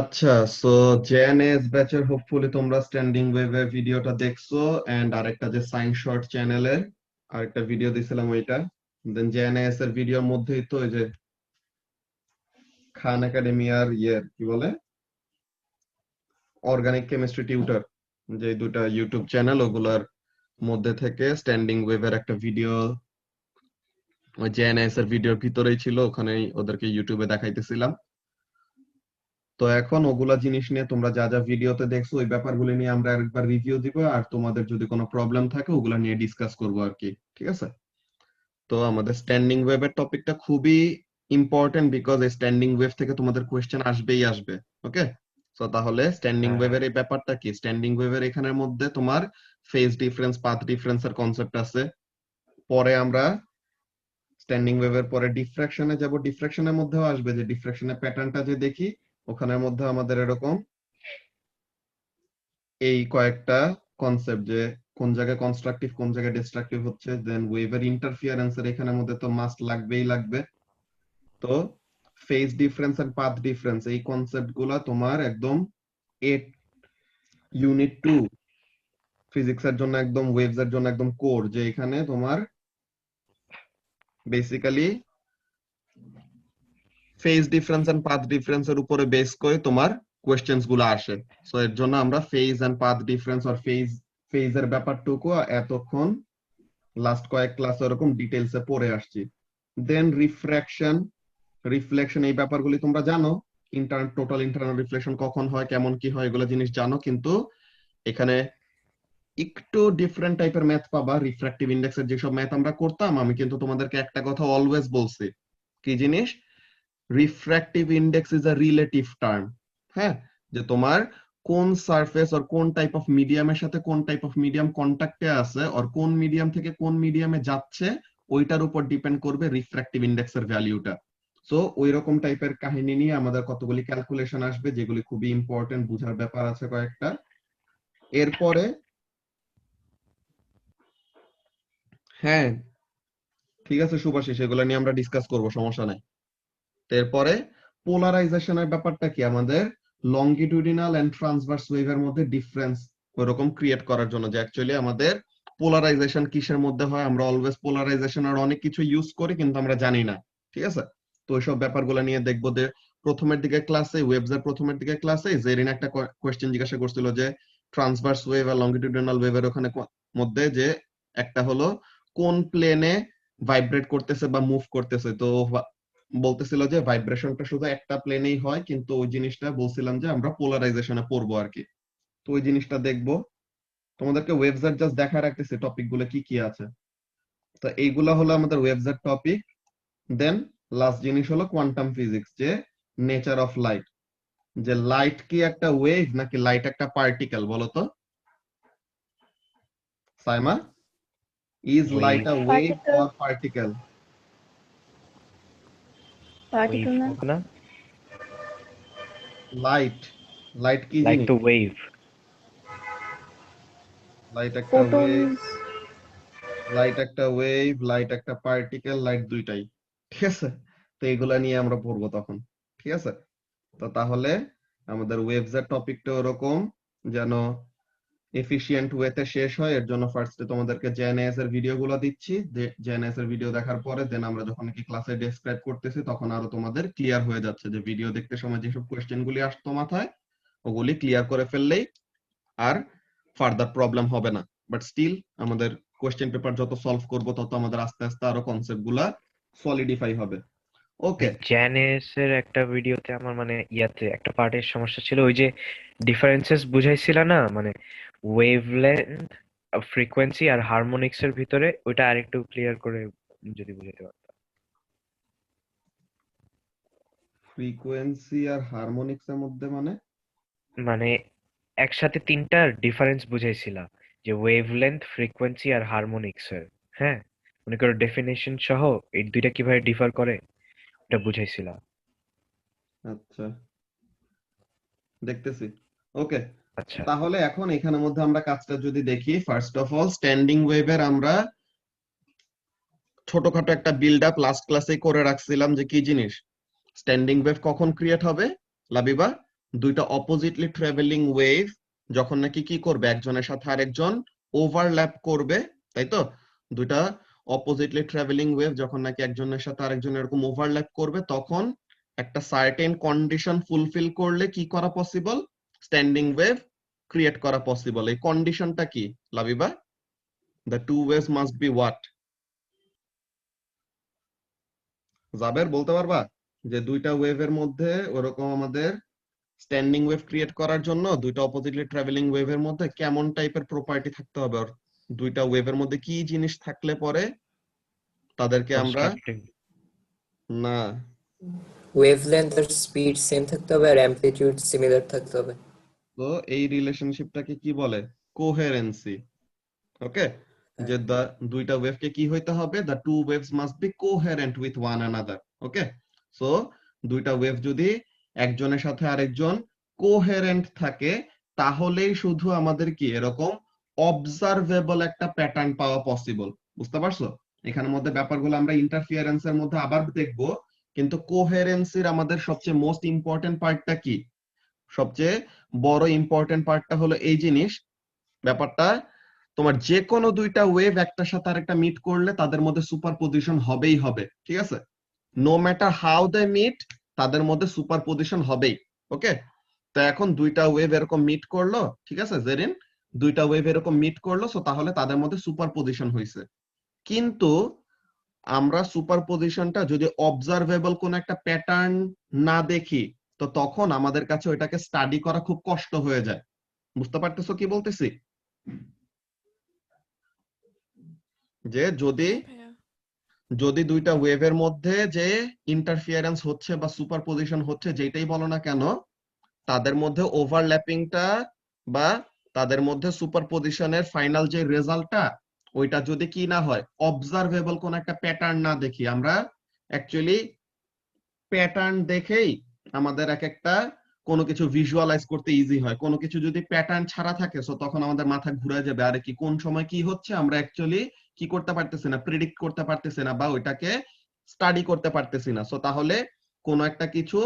আচ্ছা, সো জেএনএস ব্যাচের হোপফুলি তোমরা স্ট্যান্ডিং ওয়েভে ভিডিওটা দেখছো, এন্ড আরেকটা যে সাইন শর্ট চ্যানেলের আরেকটা ভিডিও দিছিলাম ওইটা। দেন জেএনএস এর ভিডিওর মধ্যেই তো ওই যে খান একাডেমি আর কি বলে অর্গানিক কেমিস্ট্রি টিউটর, যে দুটা ইউটিউব চ্যানেল ওগুলার মধ্যে থেকে স্ট্যান্ডিং ওয়েভের একটা ভিডিও ওই জেএনএস এর ভিডিওর ভিতরেই ছিল, ওখানেই ওদেরকে ইউটিউবে দেখাইতেছিলাম। তো এখন ওগুলা জিনিস নিয়ে তোমরা যা যা ভিডিওতে দেখছো ওই ব্যাপারগুলো নিয়ে আমরা আরেকবার রিভিউ দিব, আর তোমাদের যদি কোনো প্রবলেম থাকে ওগুলা নিয়ে ডিসকাস করবো আর কি, ঠিক আছে? তো আমাদের স্ট্যান্ডিং ওয়েভের টপিকটা খুবই ইম্পর্টেন্ট, বিকজ এই স্ট্যান্ডিং ওয়েভ থেকে তোমাদের কোয়েশ্চেন আসবেই আসবে। ওকে, তো তাহলে স্ট্যান্ডিং হ্যাঁ হ্যাঁ। ওয়েভের এই ব্যাপারটা কি? স্ট্যান্ডিং ওয়েভের এখানের মধ্যে তোমার ফেজ ডিফারেন্স, পাথ ডিফারেন্স এর কনসেপ্ট আছে। পরে আমরা স্ট্যান্ডিং ওয়েভের পরে ডিফ্রাকশনে যাব, ডিফ্রাকশনের মধ্যেও আসবে যে ডিফ্রাকশনের প্যাটার্নটা যে দেখি ওখানের মধ্যে আমাদের এরকম এই কয়েকটা কনসেপ্ট, যে কোন জায়গায় কনস্ট্রাকটিভ কোন জায়গায় ডিস্ট্রাকটিভ হচ্ছে, দেন ওয়েভের ইন্টারফিয়ারেন্স এর এখানের মধ্যে তো মাস্ট লাগবেই লাগবে। তো phase difference and path difference এই কনসেপ্ট গুলা তোমার একদম 8 ইউনিট 2 ফিজিক্স এর জন্য একদম, ওয়েভস এর জন্য একদম কোর, যে এখানে তোমার basically phase difference and path difference এর উপরে বেস করে তোমার কোয়েশ্চেন্স গুলো আসে। সো এর জন্য আমরা ফেজ এন্ড পাথ ডিফারেন্স আর ফেজের ব্যাপারটুকু এতক্ষণ লাস্ট কয়েক ক্লাস এরকম ডিটেইলসে পড়ে আসছি। দেন রিফ্রাকশন, রিফ্লেকশন এই ব্যাপারগুলি তোমরা জানো। টোটাল ইন্টারনাল রিফ্লেকশন কখন হয়, কেমন কি হয়, এগুলো জিনিস জানো, কিন্তু এখানে একটু ডিফারেন্ট টাইপের ম্যাথ পাবা। রিফ্রাক্টিভ ইন্ডেক্সের যেসব ম্যাথ আমরা করতাম, আমি কিন্তু তোমাদেরকে একটা কথা অলওয়েজ বলছি, কি জিনিস? Refractive index is a relative term. হ্যাঁ, যে তোমার কোন সারফেস আর কোন টাইপ অফ মিডিয়ামের সাথে কোন টাইপ অফ মিডিয়াম কন্টাক্টে আছে, আর কোন মিডিয়াম থেকে কোন মিডিয়ামে যাচ্ছে, ওইটার উপর ডিপেন্ড করবে রিফ্রাক্টিভ ইন্ডেক্সের ভ্যালুটা। সো ওই রকম টাইপের কাহিনী নিয়ে আমাদের কতগুলি ক্যালকুলেশন আসবে, যেগুলি খুবই ইম্পর্টেন্ট, বুঝার ব্যাপার আছে কয়েকটা। এরপরে হ্যাঁ, ঠিক আছে সুভাষিস, এগুলো নিয়ে আমরা ডিসকাস করব, সমস্যা নাই। এরপরে পোলারাইজেশনের ব্যাপারটা কি, আমাদের লংগিটিউডিনাল এন্ড ট্রান্সভার্স ওয়েভের মধ্যে ডিফারেন্স ওইরকম ক্রিয়েট করার জন্য, যে অ্যাকচুয়ালি আমাদের পোলারাইজেশন কিসের মধ্যে হয়। আমরা অলওয়েজ পোলারাইজেশনের অনেক কিছু ইউজ করি কিন্তু আমরা জানি না, ঠিক আছে? তো ওইসব ব্যাপারগুলো নিয়ে দেখবো। যে প্রথমের দিকে ক্লাসে, ওয়েভস এর প্রথমের দিকে ক্লাসে জেরিন একটা কোয়েশ্চেন জিজ্ঞাসা করছিল যে ট্রান্সভার্স ওয়েভ আর লংগিটিউডিনাল ওয়েভের ওখানে মধ্যে যে একটা হলো কোন প্লেনে ভাইব্রেট করতেছে বা মুভ করতেছে। তো বলতেছিল যে ভাইব্রেশনটা শুধু একটা প্লেনেই হয়, কিন্তু ওই জিনিসটা বলছিলাম যে আমরা পোলারাইজেশনে পড়বো আর কি। তো ওই জিনিসটা দেখবো। তোমাদেরকে ওয়েবসাইট জাস্ট দেখা রাখতেছি টপিক গুলো কি কি আছে। তো এইগুলা হলো আমাদের ওয়েবসাইট টপিক। দেন লাস্ট জিনিস হলো কোয়ান্টাম ফিজিক্স, যে নেচার অফ লাইট, যে লাইট কি একটা ওয়েভ নাকি লাইট একটা পার্টিকেল, বলো তো Saima? Is light wave. A wave particle. Or particle? Wave particle না? হবে না? লাইট, লাইট কি লাইক জিনিস? তো ওয়েভ। লাইট একটা ওয়েভ, ফোটনস। লাইট একটা ওয়েভ, লাইট একটা পার্টিকেল, লাইট দুইটাই, ঠিক আছে? তো এগুলা নিয়ে আমরা পড়বো তখন, ঠিক আছে? তো তাহলে আমাদের ওয়েভস এর টপিকটা ওরকম যেন এফিশিয়েন্ট ওয়েতে শেষ হয়, এর জন্য ফার্স্টে তোমাদেরকে জেএনএস এর ভিডিও গুলো দিচ্ছি। জেএনএস এর ভিডিও দেখার পরে দেন আমরা যখন কি ক্লাসে ডেসক্রাইব করতেছি তখন আরো তোমাদের ক্লিয়ার হয়ে যাচ্ছে, যে ভিডিও দেখতে সময় যেসব কোয়েশ্চেন গুলি আসতো মাথায় ওগুলি ক্লিয়ার করে ফেললেই আর ফার্দার প্রবলেম হবে না। বাট স্টিল আমাদের কোশ্চেন পেপার যত সলভ করব তত আমাদের আস্তে আস্তে আরো কনসেপ্ট গুলা সলিডিফাই হবে। ওকে, জ্যানেস এর একটা ভিডিওতে আমার মানে ইয়াতে একটা পার্টের সমস্যা ছিল, ওই যে ডিফারেন্সেস বুঝাইছিল না, মানে ওয়েভলেন্থ, ফ্রিকোয়েন্সি আর হারমোনিক্স এর ভিতরে, ওইটা আরেকটু ক্লিয়ার করে যদি বুঝাইতে পারতাম। ফ্রিকোয়েন্সি আর হারমোনিক্স এর মধ্যে মানে? মানে একসাথে তিনটা ডিফারেন্স বুঝাইছিলা, যে ওয়েভলেন্থ, ফ্রিকোয়েন্সি আর হারমোনিক্স এর। হ্যাঁ, মনে করো ডেফিনেশন সহ এই দুইটা কিভাবে ডিফার করে এটা বুঝাইছিলা। আচ্ছা, দেখতেছি। ওকে, আচ্ছা। তাহলে এখন এখানের মধ্যে আমরা কাজটা যদি দেখি, ফার্স্ট অফ অল স্ট্যান্ডিং ওয়েভের আমরা ছোটখাটো একটা বিল্ড আপ লাস্ট ক্লাসে করে রাখছিলাম, যে কি জিনিস স্ট্যান্ডিং ওয়েভ কখন ক্রিয়েট হবে লাবিবা? দুইটা অপোজিটলি ট্রাভেলিং ওয়েভ যখন নাকি কি করবে, একজনের সাথে আরেকজন ওভারল্যাপ করবে, তাই তো? দুইটা অপোজিটলি ট্রাভেলিং ওয়েভ যখন নাকি একজনের সাথে আরেকজন এরকম ওভারল্যাপ করবে, তখন একটা সার্টেন কন্ডিশন ফুলফিল করলে কি করা পসিবল? স্ট্যান্ডিং ওয়েভ ক্রিয়েট করা পসিবল। এই কন্ডিশনটা কি Labiba? The two waves must be what? Jaber বলতে পারবা যে দুইটা ওয়েভের মধ্যে ওরকম আমাদের স্ট্যান্ডিং ওয়েভ ক্রিয়েট করার জন্য দুইটা অপোজিটলি ট্রাভেলিং ওয়েভের মধ্যে কেমন টাইপের প্রপার্টি থাকতে হবে, আর দুইটা ওয়েভের মধ্যে কি জিনিস থাকলে পরে তাদেরকে আমরা কনস্ট্রাক্টিং। না ওয়েভলেন্থ আর স্পিড সেম থাকতে হবে আর অ্যামপ্লিটিউড সিমিলার থাকতে হবে। তো এই রিলেশনশিপটাকে কি বলে? কোহেরেন্সি। ওকে, যে দুইটা ওয়েভকে কি হইতে হবে? The two waves must be coherent with one another. Okay, so দুইটা ওয়েভ যদি একজনের সাথে আরেকজন কোহেরেন্ট থাকে, তাহলেই শুধু আমাদের কি এরকম অবজারভেবল একটা প্যাটার্ন পাওয়া পসিবল। বুঝতে পারছো? এখানের মধ্যে ব্যাপারগুলো আমরা ইন্টারফিয়ারেন্সের মধ্যে আবার দেখবো, কিন্তু কোহেরেন্সির আমাদের সবচেয়ে মোস্ট ইম্পর্টেন্ট পার্টটা কি? সবচেয়ে বড় ইম্পর্টেন্ট পার্টটা হলো এই জিনিস, ব্যাপারটা তোমার যে কোনো দুইটা ওয়েভ একটার সাথে আরেকটা মিট করলে তাদের মধ্যে সুপারপজিশন হবেই হবে। ঠিক আছে, no matter how they meet, তাদের মধ্যে সুপারপজিশন হবেই। ওকে, তো এখন দুইটা ওয়েভ এরকম মিট করলো, ঠিক আছে জেরিন, দুইটা ওয়েভ এরকম মিট করলো, সো তাহলে তাদের মধ্যে সুপারপজিশন হয়েছে। কিন্তু আমরা সুপারপজিশনটা যদি অবজারভেবল কোন একটা প্যাটার্ন না দেখি, তো তখন আমাদের কাছে ওইটাকে স্টাডি করা খুব কষ্ট হয়ে যায়। বুঝতে পারতেছো কি বলতেছি? যে যদি ভাইয়া যদি দুইটা ওয়েভের মধ্যে যে ইন্টারফিয়ারেন্স হচ্ছে বা সুপারপজিশন হচ্ছে, যেটাই বলো না কেন, তাদের মধ্যে ওভারল্যাপিংটা বা তাদের মধ্যে সুপারপজিশনের ফাইনাল যে রেজাল্টটা, ওইটা যদি কি না হয়, অবজারভেবল কোন একটা প্যাটার্ন না দেখি, আমরা অ্যাকচুয়ালি প্যাটার্ন দেখেই আমাদের এক একটা কোনো কিছু ভিজুয়ালাইজ করতে ইজি হয়। কোনো কিছু যদি প্যাটার্ন ছাড়া থাকে, সো তখন আমাদের মাথা ঘুরে যাবে, আরে কি কোন সময় কি হচ্ছে আমরা অ্যাকচুয়ালি কি করতে পারতেছি না, প্রেডিক্ট করতে পারতেছি না, বা ওইটাকে স্টাডি করতে পারতেছি না। সো তাহলে কোন একটা কিছু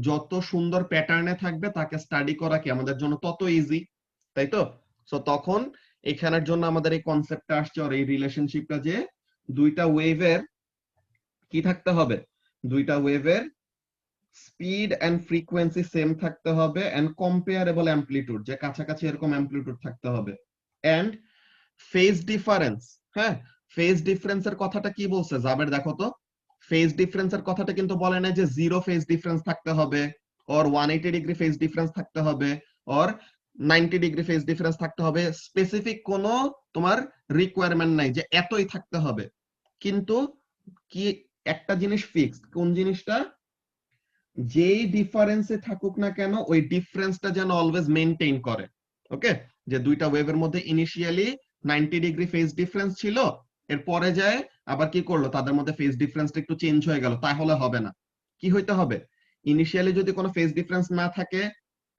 যত সুন্দর প্যাটার্নে থাকবে, তাকে স্টাডি করা কি আমাদের জন্য তত ইজি, তাই তো? সো তখন এখানের জন্য আমাদের এই কনসেপ্টটা আসছে, আর এই রিলেশনশিপটা, যে দুইটা ওয়েভের কি থাকতে হবে? দুইটা ওয়েভের স্পিড এন্ড ফ্রিকোয়েন্সি সেম থাকতে হবে, এন্ড কম্পেয়ারেবল অ্যামপ্লিটিউড, যে কাছাকাছি এরকম অ্যামপ্লিটিউড থাকতে হবে, এন্ড ফেজ ডিফারেন্স। হ্যাঁ, ফেজ ডিফারেন্সের কথাটা কি বলছে জাবের? দেখো তো, ফেজ ডিফারেন্সের কথাটা কিন্তু বলে না যে জিরো ফেজ ডিফারেন্স থাকতে হবে, অর 180 ডিগ্রি ফেজ ডিফারেন্স থাকতে হবে, অর 90 ডিগ্রি ফেজ ডিফারেন্স থাকতে হবে। স্পেসিফিক কোনো তোমার রিকোয়ারমেন্ট নাই যে এতই থাকতে হবে। কিন্তু কি একটা জিনিস ফিক্সড, কোন জিনিসটা? যেই ডিফারেন্সে থাকুক না কেন, ওই ডিফারেন্সটা যেন অলওয়েজ মেইনটেইন করে। ওকে, যে দুইটা ওয়েভের মধ্যে ইনিশিয়ালি 90 ডিগ্রি ফেজ ডিফারেন্স ছিল, এর পরে যায় আবার কি করলো, তাদের মধ্যে ফেজ ডিফারেন্সটা একটু চেঞ্জ হয়ে গেল, তাহলে হবে না। কি হইতে হবে? ইনিশিয়ালি যদি কোনো ফেজ ডিফারেন্স না থাকে,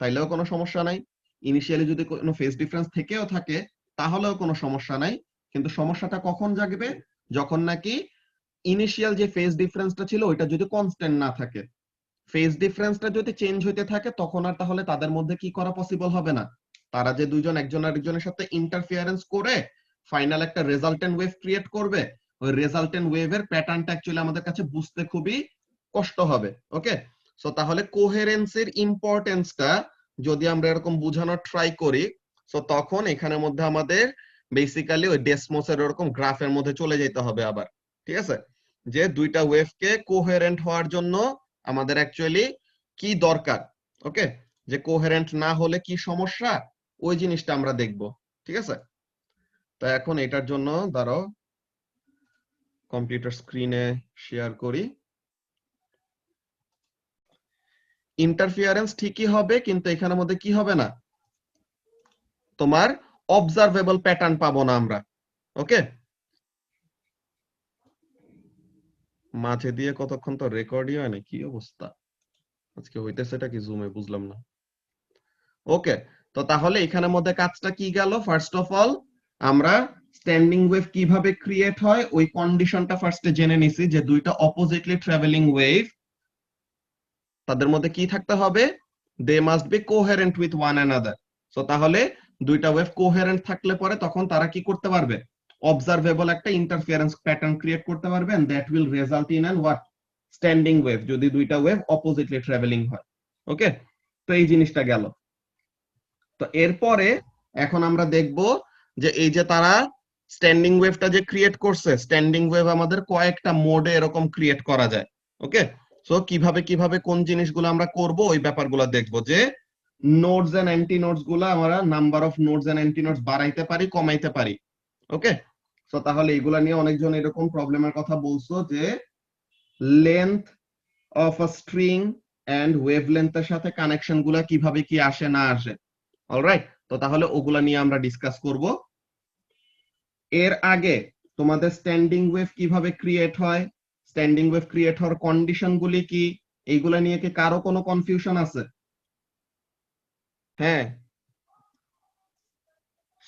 তাইলেও কোনো সমস্যা নাই। ইনিশিয়ালি যদি কোনো ফেজ ডিফারেন্স থেকেও থাকে, তাহলেও কোনো সমস্যা নাই। কিন্তু সমস্যাটা কখন জাগবে? যখন নাকি ইনিশিয়াল যে ফেজ ডিফারেন্সটা ছিল, ওইটা যদি কনস্ট্যান্ট না থাকে। ফেজ ডিফারেন্সটা যদি চেঞ্জ হইতে থাকে, তখন আর তাহলে তাদের মধ্যে কি করা পসিবল হবে না। তারা যে দুইজন একজন আরেকজনের সাথে ইন্টারফিয়ারেন্স করে ফাইনাল একটা রেজাল্টেন্ট ওয়েভ ক্রিয়েট করবে, ওই রেজাল্টেন্ট ওয়েভের প্যাটার্নটা অ্যাকচুয়ালি আমাদের কাছে বুঝতে খুবই কষ্ট হবে। ওকে, সো তাহলে কোহেরেন্সের ইম্পর্টেন্সটা যদি আমরা এরকম বোঝানোর ট্রাই করি, সো তখন এখানের মধ্যে আমাদের বেসিক্যালি ওই ডেসমোসের এরকম গ্রাফের মধ্যে চলে যেতে হবে আবার। ঠিক আছে, যে দুইটা ওয়েভকে কোহেরেন্ট হওয়ার জন্য আমাদের অ্যাকচুয়ালি কি দরকার। ওকে, যে কোহেরেন্ট না হলে কি সমস্যা, ওই জিনিসটা আমরা দেখব। ঠিক আছে, তো এখন এটার জন্য ধরো কম্পিউটার স্ক্রিনে শেয়ার করি। ইন্টারফিয়ারেন্স ঠিকই হবে, কিন্তু এখানের মধ্যে কি হবে না, তোমার অবজারভেবল প্যাটার্ন পাবো না আমরা। ওকে, মাঝে দিয়ে কতক্ষণ তো রেকর্ডই হয় না, কি অবস্থা আজকে হইতেছে, এটা কি জুমে বুঝলাম না। ওকে, তো তাহলে এখানের মধ্যে কাজটা কি গেল? ফার্স্ট অফ অল আমরা স্ট্যান্ডিং ওয়েভ কিভাবে ক্রিয়েট হয় ওই কন্ডিশনটা ফার্স্টে জেনে নিছি, যে দুইটা অপোজিটলি ট্রাভেলিং ওয়েভ, তাদের মধ্যে কি থাকতে হবে? They must be coherent with one another. So তাহলে দুইটা ওয়েভ কোহেরেন্ট থাকলে পরে তখন তারা কি করতে পারবে, অবজারভেবল একটা ইন্টারফিয়ারেন্স প্যাটার্ন ক্রিয়েট করতে পারবে, and that will result in an what, standing wave, যদি দুইটা ওয়েভ অপোজিটলি ট্রাভেলিং হয়। ওকে, তো এই জিনিসটা গেল। তো এরপরে এখন আমরা দেখব যে এই যে তারা স্ট্যান্ডিং ওয়েভটা যে ক্রিয়েট করছে, স্ট্যান্ডিং ওয়েভ আমাদের কয়েকটা মোডে এরকম ক্রিয়েট করা যায়। ওকে, সো কিভাবে কিভাবে কোন জিনিসগুলো আমরা করব ওই ব্যাপারগুলো দেখব, যে নোডস এন্ড অ্যান্টি নোডস গুলা আমরা number of nodes and antinodes বাড়াইতে পারি, কমাইতে পারি। ওকে, সো তাহলে এগুলা নিয়ে অনেকজন এরকম প্রবলেমের কথা বলছো যে length of a string and ওয়েভলেন্থের সাথে কানেকশন গুলা কিভাবে কি আসে না আসে। অলরাইট, তো তাহলে ওগুলা নিয়ে আমরা ডিসকাস করব। এর আগে তোমাদের স্ট্যান্ডিং ওয়েভ কিভাবে ক্রিয়েট হয়, স্ট্যান্ডিং ওয়েভ ক্রিয়েট হওয়ার কন্ডিশন গুলি কি, এইগুলা নিয়ে কি কারো কোনো কনফিউশন আছে? হ্যাঁ,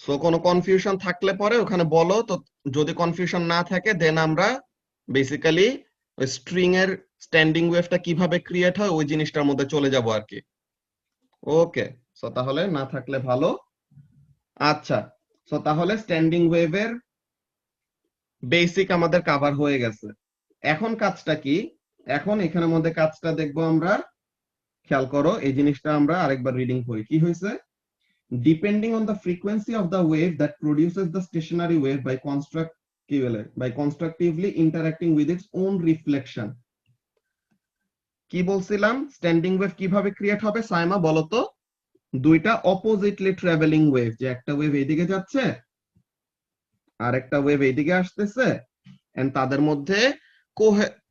সো কোনো কনফিউশন থাকলে পরে ওখানে বলো। তো যদি কনফিউশন না থাকে দেন আমরা বেসিক্যালি ওই স্ট্রিং এর স্ট্যান্ডিং ওয়েভটা কিভাবে ক্রিয়েট হয় ওই জিনিসটার মধ্যে চলে যাব আর কি। ওকে, সো তাহলে না থাকলে ভালো। আচ্ছা, সো তাহলে স্ট্যান্ডিং ওয়েভের বেসিক আমাদের কভার হয়ে গেছে। এখন কাজটা কি, এখন এখানের মধ্যে কাজটা দেখবো আমরা। খেয়াল করো এই জিনিসটা আমরা আরেকবার রিডিং করি। কি হয়েছে? Depending on the frequency of the wave that produces the stationary wave by constructively interacting with its own reflection. কি বলছিলাম, স্ট্যান্ডিং ওয়েভ কিভাবে ক্রিয়েট হবে? সাইমা বলো তো। দুইটা অপোজিটলি ট্রাভেলিং ওয়েভ, যে একটা ওয়েভ এইদিকে যাচ্ছে আর একটা ওয়েভ এইদিকে আসতেছে, এন্ড তাদের মধ্যে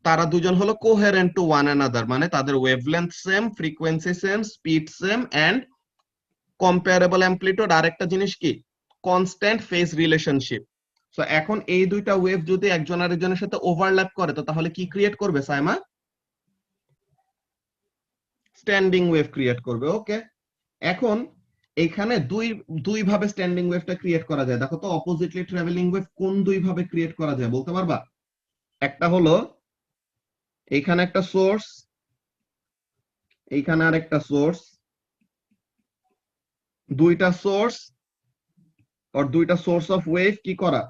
তারা দুজন হলো কোহেরেন্ট টু ওয়ান অ্যানাদার, মানে তাদের wavelength same, frequency same, speed same, and comparable amplitude. আরেকটা জিনিস কি, কনস্ট্যান্ট ফেজ রিলেশনশিপ। সো এখন এই দুইটা ওয়েভ যদি একজন আরেকজনের সাথে ওভারল্যাপ করে তো তাহলে কি ক্রিয়েট করবে সাইমা? স্ট্যান্ডিং ওয়েভ ক্রিয়েট করবে। ওকে, এখন এখানে দুই ভাবে স্ট্যান্ডিং ওয়েভটা ক্রিয়েট করা যায়। দেখো তো অপোজিটলি ট্রাভেলিং ওয়েভ কোন দুই ভাবে ক্রিয়েট করা যায় বলতে পারবা? একটা হলো এইখানে একটা সোর্স, এইখানে আর একটা সোর্স, দুইটা সোর্স আর দুইটা সোর্স অফ ওয়েভ কি করা,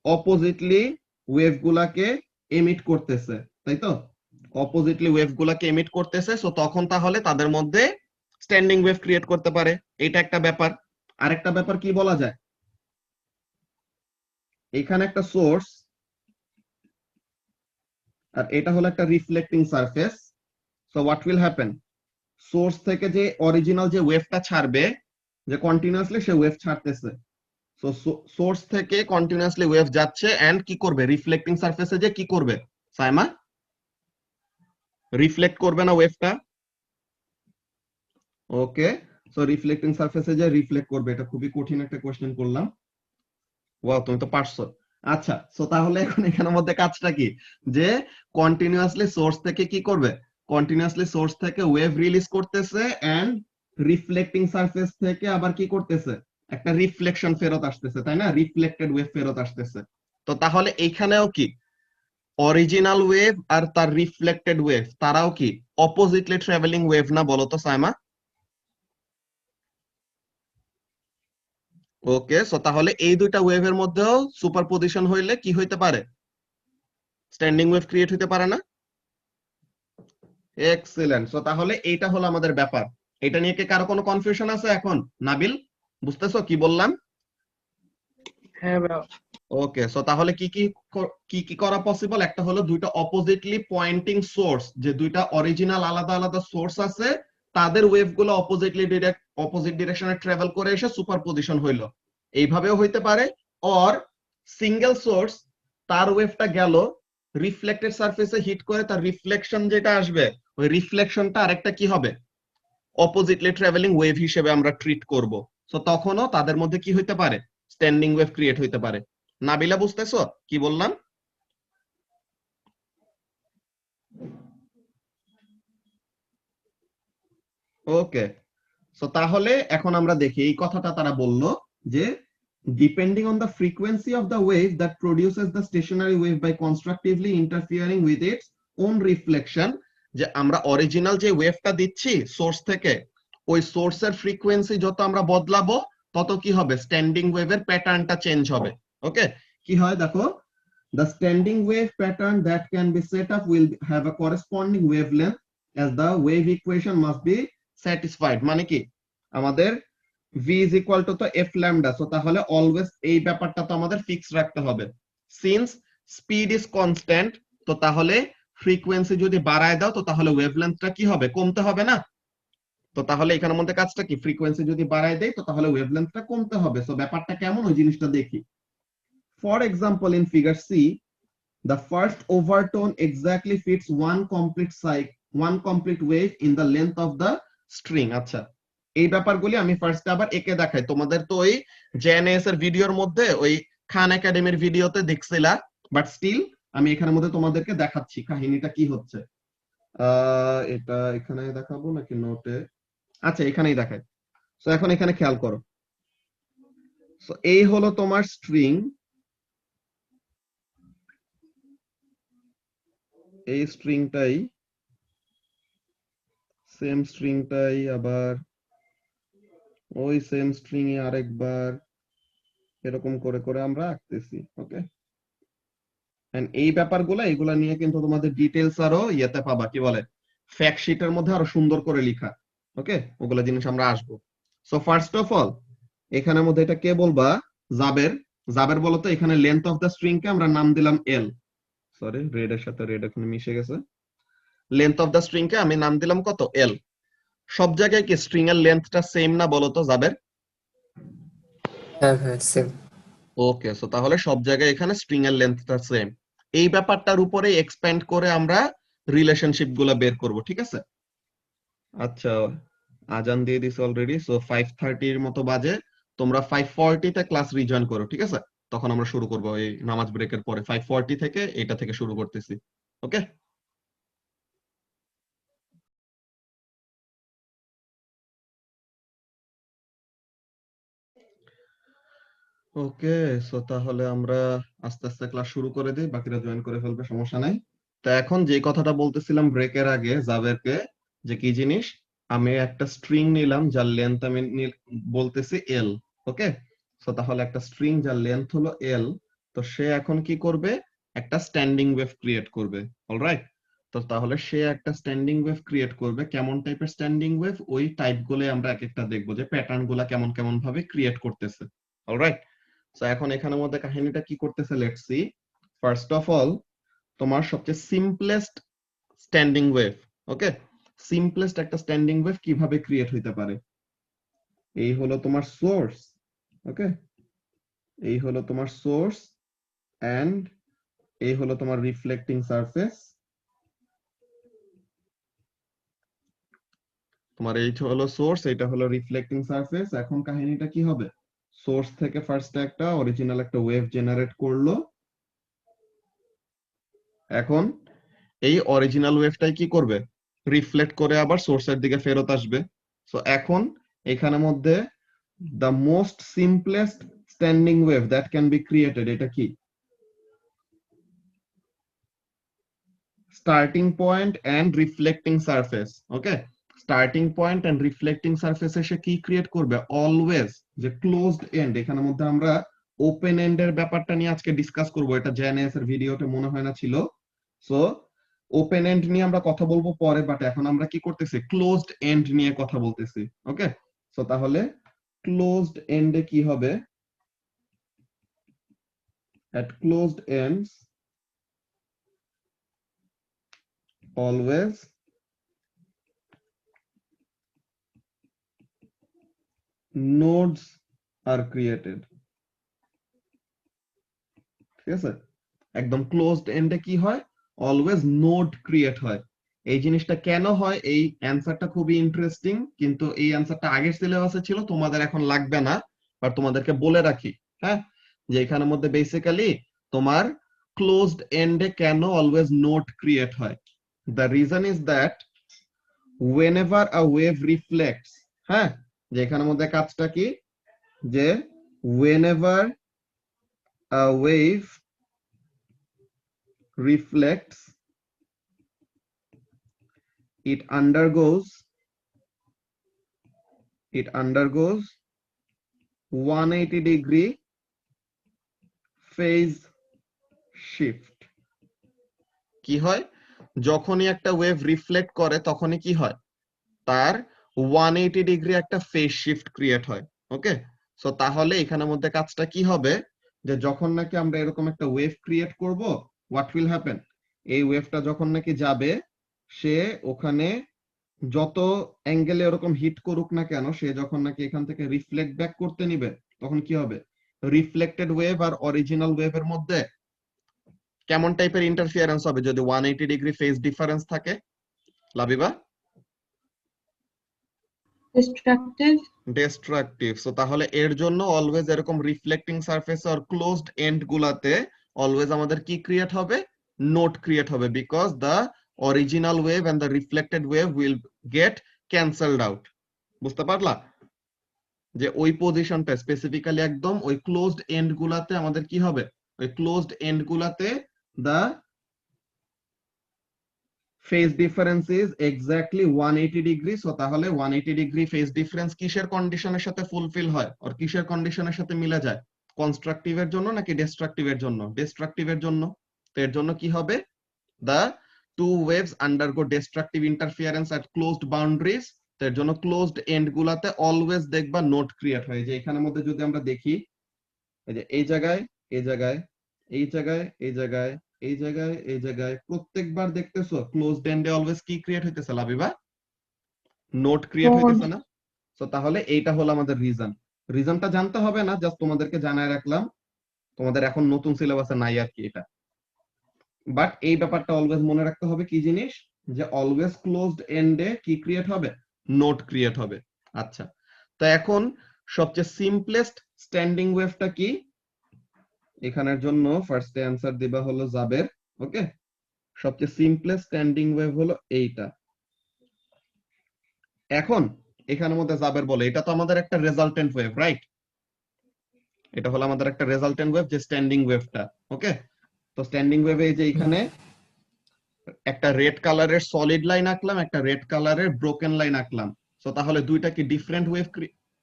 অপোজিটলি ওয়েভ গুলাকে এমিট করতেছে, তাই তো? অপোজিটলি ওয়েভ গুলাকে এমিট করতেছে, সো তখন তাহলে তাদের মধ্যে স্ট্যান্ডিং ওয়েভ ক্রিয়েট করতে পারে। এটা একটা ব্যাপার। আরেকটা ব্যাপার কি বলা যায়, এখানে একটা সোর্স আর এটা হলো একটা reflecting surface. So what will happen, source থেকে যে অরিজিনাল যে ওয়েভটা ছাড়বে, যে কন্টিনিউয়াসলি সে ওয়েভ ছাড়তেছে, সো সোর্স থেকে কন্টিনিউয়াসলি ওয়েভ যাচ্ছে এন্ড কি করবে, রিফ্লেক্টিং সারফেসে যে কি করবে সাইমা, রিফ্লেক্ট করবে না ওয়েভটা? ওকে, সো রিফ্লেক্টিং সারফেসে যে রিফ্লেক্ট করবে। এটা খুবই কঠিন একটা কোশ্চেন করলাম। ওয়াও, তুমি তো পারছো। আচ্ছা, সো তাহলে এখন এখানের মধ্যে কাজটা কি, যে কন্টিনিউয়াসলি সোর্স থেকে কি করবে, কন্টিনিউয়াসলি সোর্স থেকে ওয়েভ রিলিজ করতেছে এন্ড রিফ্লেক্টিং সারফেস থেকে আবার কি করতেছে, একটা রিফ্লেকশন ফেরত আসতেছে, তাই না? রিফ্লেক্টেড ওয়েভ ফেরত আসতেছে। তো তাহলে এইখানেও কি অরিজিনাল ওয়েভ আর তার রিফ্লেক্টেড ওয়েভ তারাও কি অপোজিটলি ট্রাভেলিং ওয়েভ না বলো তো সাইমা? ওকে, সো তাহলে এই দুইটা ওয়েভের মধ্যেও সুপারপজিশন হইলে কি হইতে পারে, স্ট্যান্ডিং ওয়েভ ক্রিয়েট হইতে পারে না? এক্সিলেন্ট। সো তাহলে এইটা হলো আমাদের ব্যাপার। এটা নিয়ে কি কারো কোনো কনফিউশন আছে এখন? নাবিল, বুঝতেছো কি বললাম? হ্যাঁ ভাইয়া। ওকে, সো তাহলে কি কি করা পসিবল, একটা হলো দুইটা অপোজিটলি পয়েন্টিং সোর্স, যে দুইটা অরিজিনাল আলাদা আলাদা সোর্স আছে, তাদের ওয়েভ গুলো অপোজিট ডিরেকশনে ট্রাভেল করে এসে সুপারপজিশন হইলো, এইভাবেও হইতে পারে। অর সিঙ্গেল সোর্স, তার ওয়েভটা গেল রিফ্লেক্টেড সারফেসে হিট করে, তার রিফ্লেকশন যেটা আসবে ওই রিফ্লেকশনটা আরেকটা কি হবে, অপোজিটলি ট্রাভেলিং ওয়েভ হিসেবে আমরা ট্রিট করব। সো তখনও তাদের মধ্যে কি হইতে পারে, স্ট্যান্ডিং ওয়েভ ক্রিয়েট হইতে পারে। নাবিলা, বুঝতেছো কি বললাম? ওকে, সো তাহলে এখন আমরা দেখি এই কথাটা তারা বলল যে depending on the frequency of the wave that produces the stationary wave by constructively interfering with its own reflection, যে আমরা অরিজিনাল যে ওয়েভটা দিচ্ছি সোর্স থেকে, ওই সোর্সের ফ্রিকোয়েন্সি যত আমরা বদলাবো তত কি হবে, স্ট্যান্ডিং ওয়েভের প্যাটার্নটা চেঞ্জ হবে। ওকে, কি হয় দেখো, the standing wave pattern that can be set up will have a corresponding wavelength as the wave equation must be satisfied। মানে কি আমাদের v is equal to তো f lambda, so তাহলে অলওয়েজ এই ব্যাপারটা তো আমাদের ফিক্স রাখতে হবে। সিন্স স্পিড ইজ কনস্ট্যান্ট, তো তাহলে ফ্রিকোয়েন্সি যদি বাড়ায় দাও তো তাহলে ওয়েভলেন্থটা কি হবে, কমতে হবে না? তো তাহলে এখানের মধ্যে কাজটা কি, ফ্রিকোয়েন্সি যদি বাড়ায় দেয় তো তাহলে ওয়েভলেন্থটা কমতে হবে। সো ব্যাপারটা কেমন ওই জিনিসটা দেখি। For example in figure C, the first overtone exactly fits one complete wave in the length of the string। আচ্ছা, এই ব্যাপারগুলি আমি ফার্স্ট আবার একে দেখাই। তোমাদের তো ওই জেএনএস এর ভিডিওর মধ্যে ওই খান একাডেমির ভিডিওতে দেখছিলা, বাট স্টিল আমি এখানের মধ্যে তোমাদেরকে দেখাচ্ছি কাহিনীটা কি হচ্ছে। এটা এখানে দেখাবো নাকি নোটে? আচ্ছা, এখানেই দেখাই। সো এখন এখানে খেয়াল করো। সো এই হলো তোমার স্ট্রিং, এই স্ট্রিংটাই, সেম স্ট্রিংটাই আবার ওই সেম স্ট্রিং এ আরেকবার এরকম করে করে আমরা আঁকতেছি। ওকে, এন্ড এই ব্যাপারগুলো এগুলা নিয়ে কিন্তু তোমাদের ডিটেইলস আরো ইয়েতে পাবা, কি বলে, ফ্যাক্ট শিটের মধ্যে আরো সুন্দর করে লেখা। ওকে, ওগুলা জিনিস আমরা আসবো। সো ফার্স্ট অফ অল এখানের মধ্যে এটা কে বলবা, জাবের। জাবের বলো তো এখানে লেন্থ অফ দা স্ট্রিং কে আমরা নাম দিলাম এল। সরি, রেড এর সাথে রেড এখানে মিশে গেছে। লেন্থ অফ দা স্ট্রিং কে আমি নাম দিলাম কত, এল। সব জায়গায় কি স্ট্রিং এর লেন্থটা সেম না বলো তো জাবের? হ্যাঁ হ্যাঁ সেম। ওকে, সো তাহলে সব জায়গায় এখানে স্ট্রিং এর লেন্থটা সেম। এই ব্যাপারটার উপরে এক্সপ্যান্ড করে আমরা রিলেশনশিপ গুলা বের করব, ঠিক আছে? আচ্ছা, আজান দিয়ে দিছে অলরেডি, সো 5:30 এর মতো বাজে। তোমরা 5:40 তে ক্লাস রিজয়েন করো, ঠিক আছে? তখন আমরা শুরু করব এই নামাজ ব্রেকের পরে 5:40 থেকে এটা থেকে শুরু করতেছি। ওকে, ওকে। সো তাহলে আমরা আস্তে আস্তে ক্লাস শুরু করে দিই, বাকিরা জয়েন করে ফেলবে, সমস্যা নাই। তো এখন যে কথাটা বলতেছিলাম ব্রেকের আগে জাবেরকে, যে কি জিনিস, আমি একটা স্ট্রিং নিলাম যার লেন্থ আমি বলতেছি এল। ওকে, সো তাহলে একটা স্ট্রিং যার লেন্থ হলো এল, তো সে এখন কি করবে, একটা স্ট্যান্ডিং ওয়েভ ক্রিয়েট করবে। অলরাইট, তো তাহলে সে একটা স্ট্যান্ডিং ওয়েভ ক্রিয়েট করবে। কেমন টাইপের স্ট্যান্ডিং ওয়েভ, ওই টাইপ গুলো আমরা এক একটা দেখবো যে প্যাটার্ন গুলা কেমন কেমন ভাবে ক্রিয়েট করতেছে। অলরাইট, সো এখন এখানের মধ্যে কাহিনীটা কি করতেছে, let's see. First of all তোমার সবচেয়ে সিম্পলেস্ট স্ট্যান্ডিং ওয়েভ, ওকে, সিম্পলেস্ট একটা স্ট্যান্ডিং ওয়েভ কিভাবে ক্রিয়েট হইতে পারে, এই হলো তোমার সোর্স। ওকে, এই হলো তোমার সোর্স এন্ড এই হলো তোমার রিফ্লেক্টিং সারফেস। তোমার এই হলো সোর্স, এটা হলো রিফ্লেক্টিং সারফেস। এখন কাহিনীটা কি হবে, সোর্স থেকে ফার্স্ট একটা অরিজিনাল একটা ওয়েভ জেনারেট করলো। এখন এই অরিজিনাল ওয়েভটাই কি করবে, রিফ্লেক্ট করে আবার সোর্সের দিকে ফেরত আসবে। সো এখন এখানের মধ্যে the most simplest standing wave that can be created, এটা কি, starting point and reflecting surface। Okay, starting point and reflecting surface এসে কি ক্রিয়েট করবে, অলওয়েজ যে ক্লোজড এন্ড। এখানের মধ্যে আমরা ওপেন এন্ড এর ব্যাপারটা নিয়ে আজকে ডিসকাস করব, এটা জেএনএস এর ভিডিওতে মনে হয় না ছিল। সো ওপেন এন্ড নিয়ে আমরা কথা বলবো পরে, বাট এখন আমরা কি করতেছি, ক্লোজড এন্ড নিয়ে কথা বলতেছি। ওকে, সো তাহলে ক্লোজড এন্ডে কি হবে, at closed ends always nodes are created। ঠিক আছে, একদম ক্লোজড এন্ডে কি হয়, অলওয়েজ নোড ক্রিয়েট হয়। এই জিনিসটা কেন হয়, এই অ্যানসারটা খুবই ইন্টারেস্টিং, কিন্তু এই অ্যানসারটা আগের সিলেবাসে ছিল, তোমাদের এখন লাগবে না, বাট তোমাদেরকে বলে রাখি। হ্যাঁ, যে এখানের মধ্যে বেসিক্যালি তোমার ক্লোজড এন্ডে কেন অলওয়েজ নোড ক্রিয়েট হয়। The reason is that whenever a wave reflects, হ্যাঁ, যে এখানের মধ্যে কাজটা কি, যে whenever a wave reflects it undergoes 180-degree phase shift. কি হয়, যখনই একটা ওয়েভ রিফ্লেক্ট করে তখনই কি হয়, তার 180 ডিগ্রি একটা ফেজ শিফট ক্রিয়েট হয়। ওকে, সো তাহলে এখানের মধ্যে কাজটা কি হবে, যে যখন নাকি আমরা এরকম একটা ওয়েভ ক্রিয়েট করব, হোয়াট উইল হ্যাপেন, এই ওয়েভটা যখন নাকি যাবে, সে ওখানে যত অ্যাঙ্গেলে এরকম হিট করুক না কেন, সে যখন নাকি এখান থেকে রিফ্লেক্ট ব্যাক করতে নিবে, তখন কি হবে, রিফ্লেক্টেড ওয়েভ আর অরিজিনাল ওয়েভের মধ্যে কেমন টাইপের ইন্টারফিয়ারেন্স হবে যদি 180 ডিগ্রি ফেজ ডিফারেন্স থাকে লাবিবা? destructive, destructive. সো তাহলে এর জন্য অলওয়েজ এরকম রিফ্লেক্টিং সারফেস আর ক্লোজড এন্ড গুলাতে অলওয়েজ আমাদের কি ক্রিয়েট হবে, নোট ক্রিয়েট হবে, because the original wave and the reflected wave will get cancelled out. বুঝতে পারলা যে ওই পজিশনটা স্পেসিফিক্যালি একদম ওই ক্লোজড এন্ড গুলাতে আমাদের কি হবে, ওই ক্লোজড এন্ড গুলাতে the phase difference is exactly 180 degree. So তাহলে 180 ডিগ্রি ফেজ ডিফারেন্স কিসের কন্ডিশনের সাথে ফুলফিল হয়, আর কিসের কন্ডিশনের সাথে মিলে যায়, কনস্ট্রাকটিভের জন্য নাকি ডিস্ট্রাকটিভের জন্য? ডিস্ট্রাকটিভের জন্য। তো এর জন্য কি হবে, the two waves undergo destructive interference at closed boundaries। তো এর জন্য ক্লোজড এন্ড গুলাতে অলওয়েজ দেখবা নোট ক্রিয়েট হয়। যে এখানের মধ্যে যদি আমরা দেখি, এই যে এই জায়গায়, এই জায়গায়, এই জায়গায়, এই জায়গায়, এই জায়গায়, এই জায়গায়, প্রত্যেকবার দেখতেছো ক্লোজড এন্ডে অলওয়েজ কি ক্রিয়েট হইতেছে লাবিবা, নোট ক্রিয়েট node, হইতেছে না? তো তাহলে এইটা হলো আমাদের রিজনটা জানতে হবে না, জাস্ট তোমাদেরকে জানায় রাখলাম, তোমাদের এখন নতুন সিলেবাসে নাই আর কি এটা। বাট এই ব্যাপারটা অলওয়েজ মনে রাখতে হবে, কি জিনিস, যে অলওয়েজ ক্লোজড এন্ডে কি ক্রিয়েট হবে, নোট ক্রিয়েট হবে। আচ্ছা, তো এখন সবচেয়ে সিম্পলেস্ট স্ট্যান্ডিং ওয়েভটা কি, এখানের জন্য ফার্স্টে অ্যান্সার দিবা হলো জাবের। ওকে, সবচেয়ে সিম্পলেস্ট স্ট্যান্ডিং ওয়েভ হলো এইটা। এখন এখানের মধ্যে জাবের বলে এটা তো আমাদের একটা রেজাল্টেন্ট ওয়েভ, রাইট? এটা হলো আমাদের একটা রেজাল্টেন্ট ওয়েভ, যে স্ট্যান্ডিং ওয়েভটা। ওকে, তো স্ট্যান্ডিং ওয়েভে এই যে এখানে একটা রেড কালারের সলিড লাইন আঁকলাম, একটা রেড কালারের ব্রোকেন লাইন আঁকলাম। সো তাহলে দুইটা কি ডিফারেন্ট ওয়েভ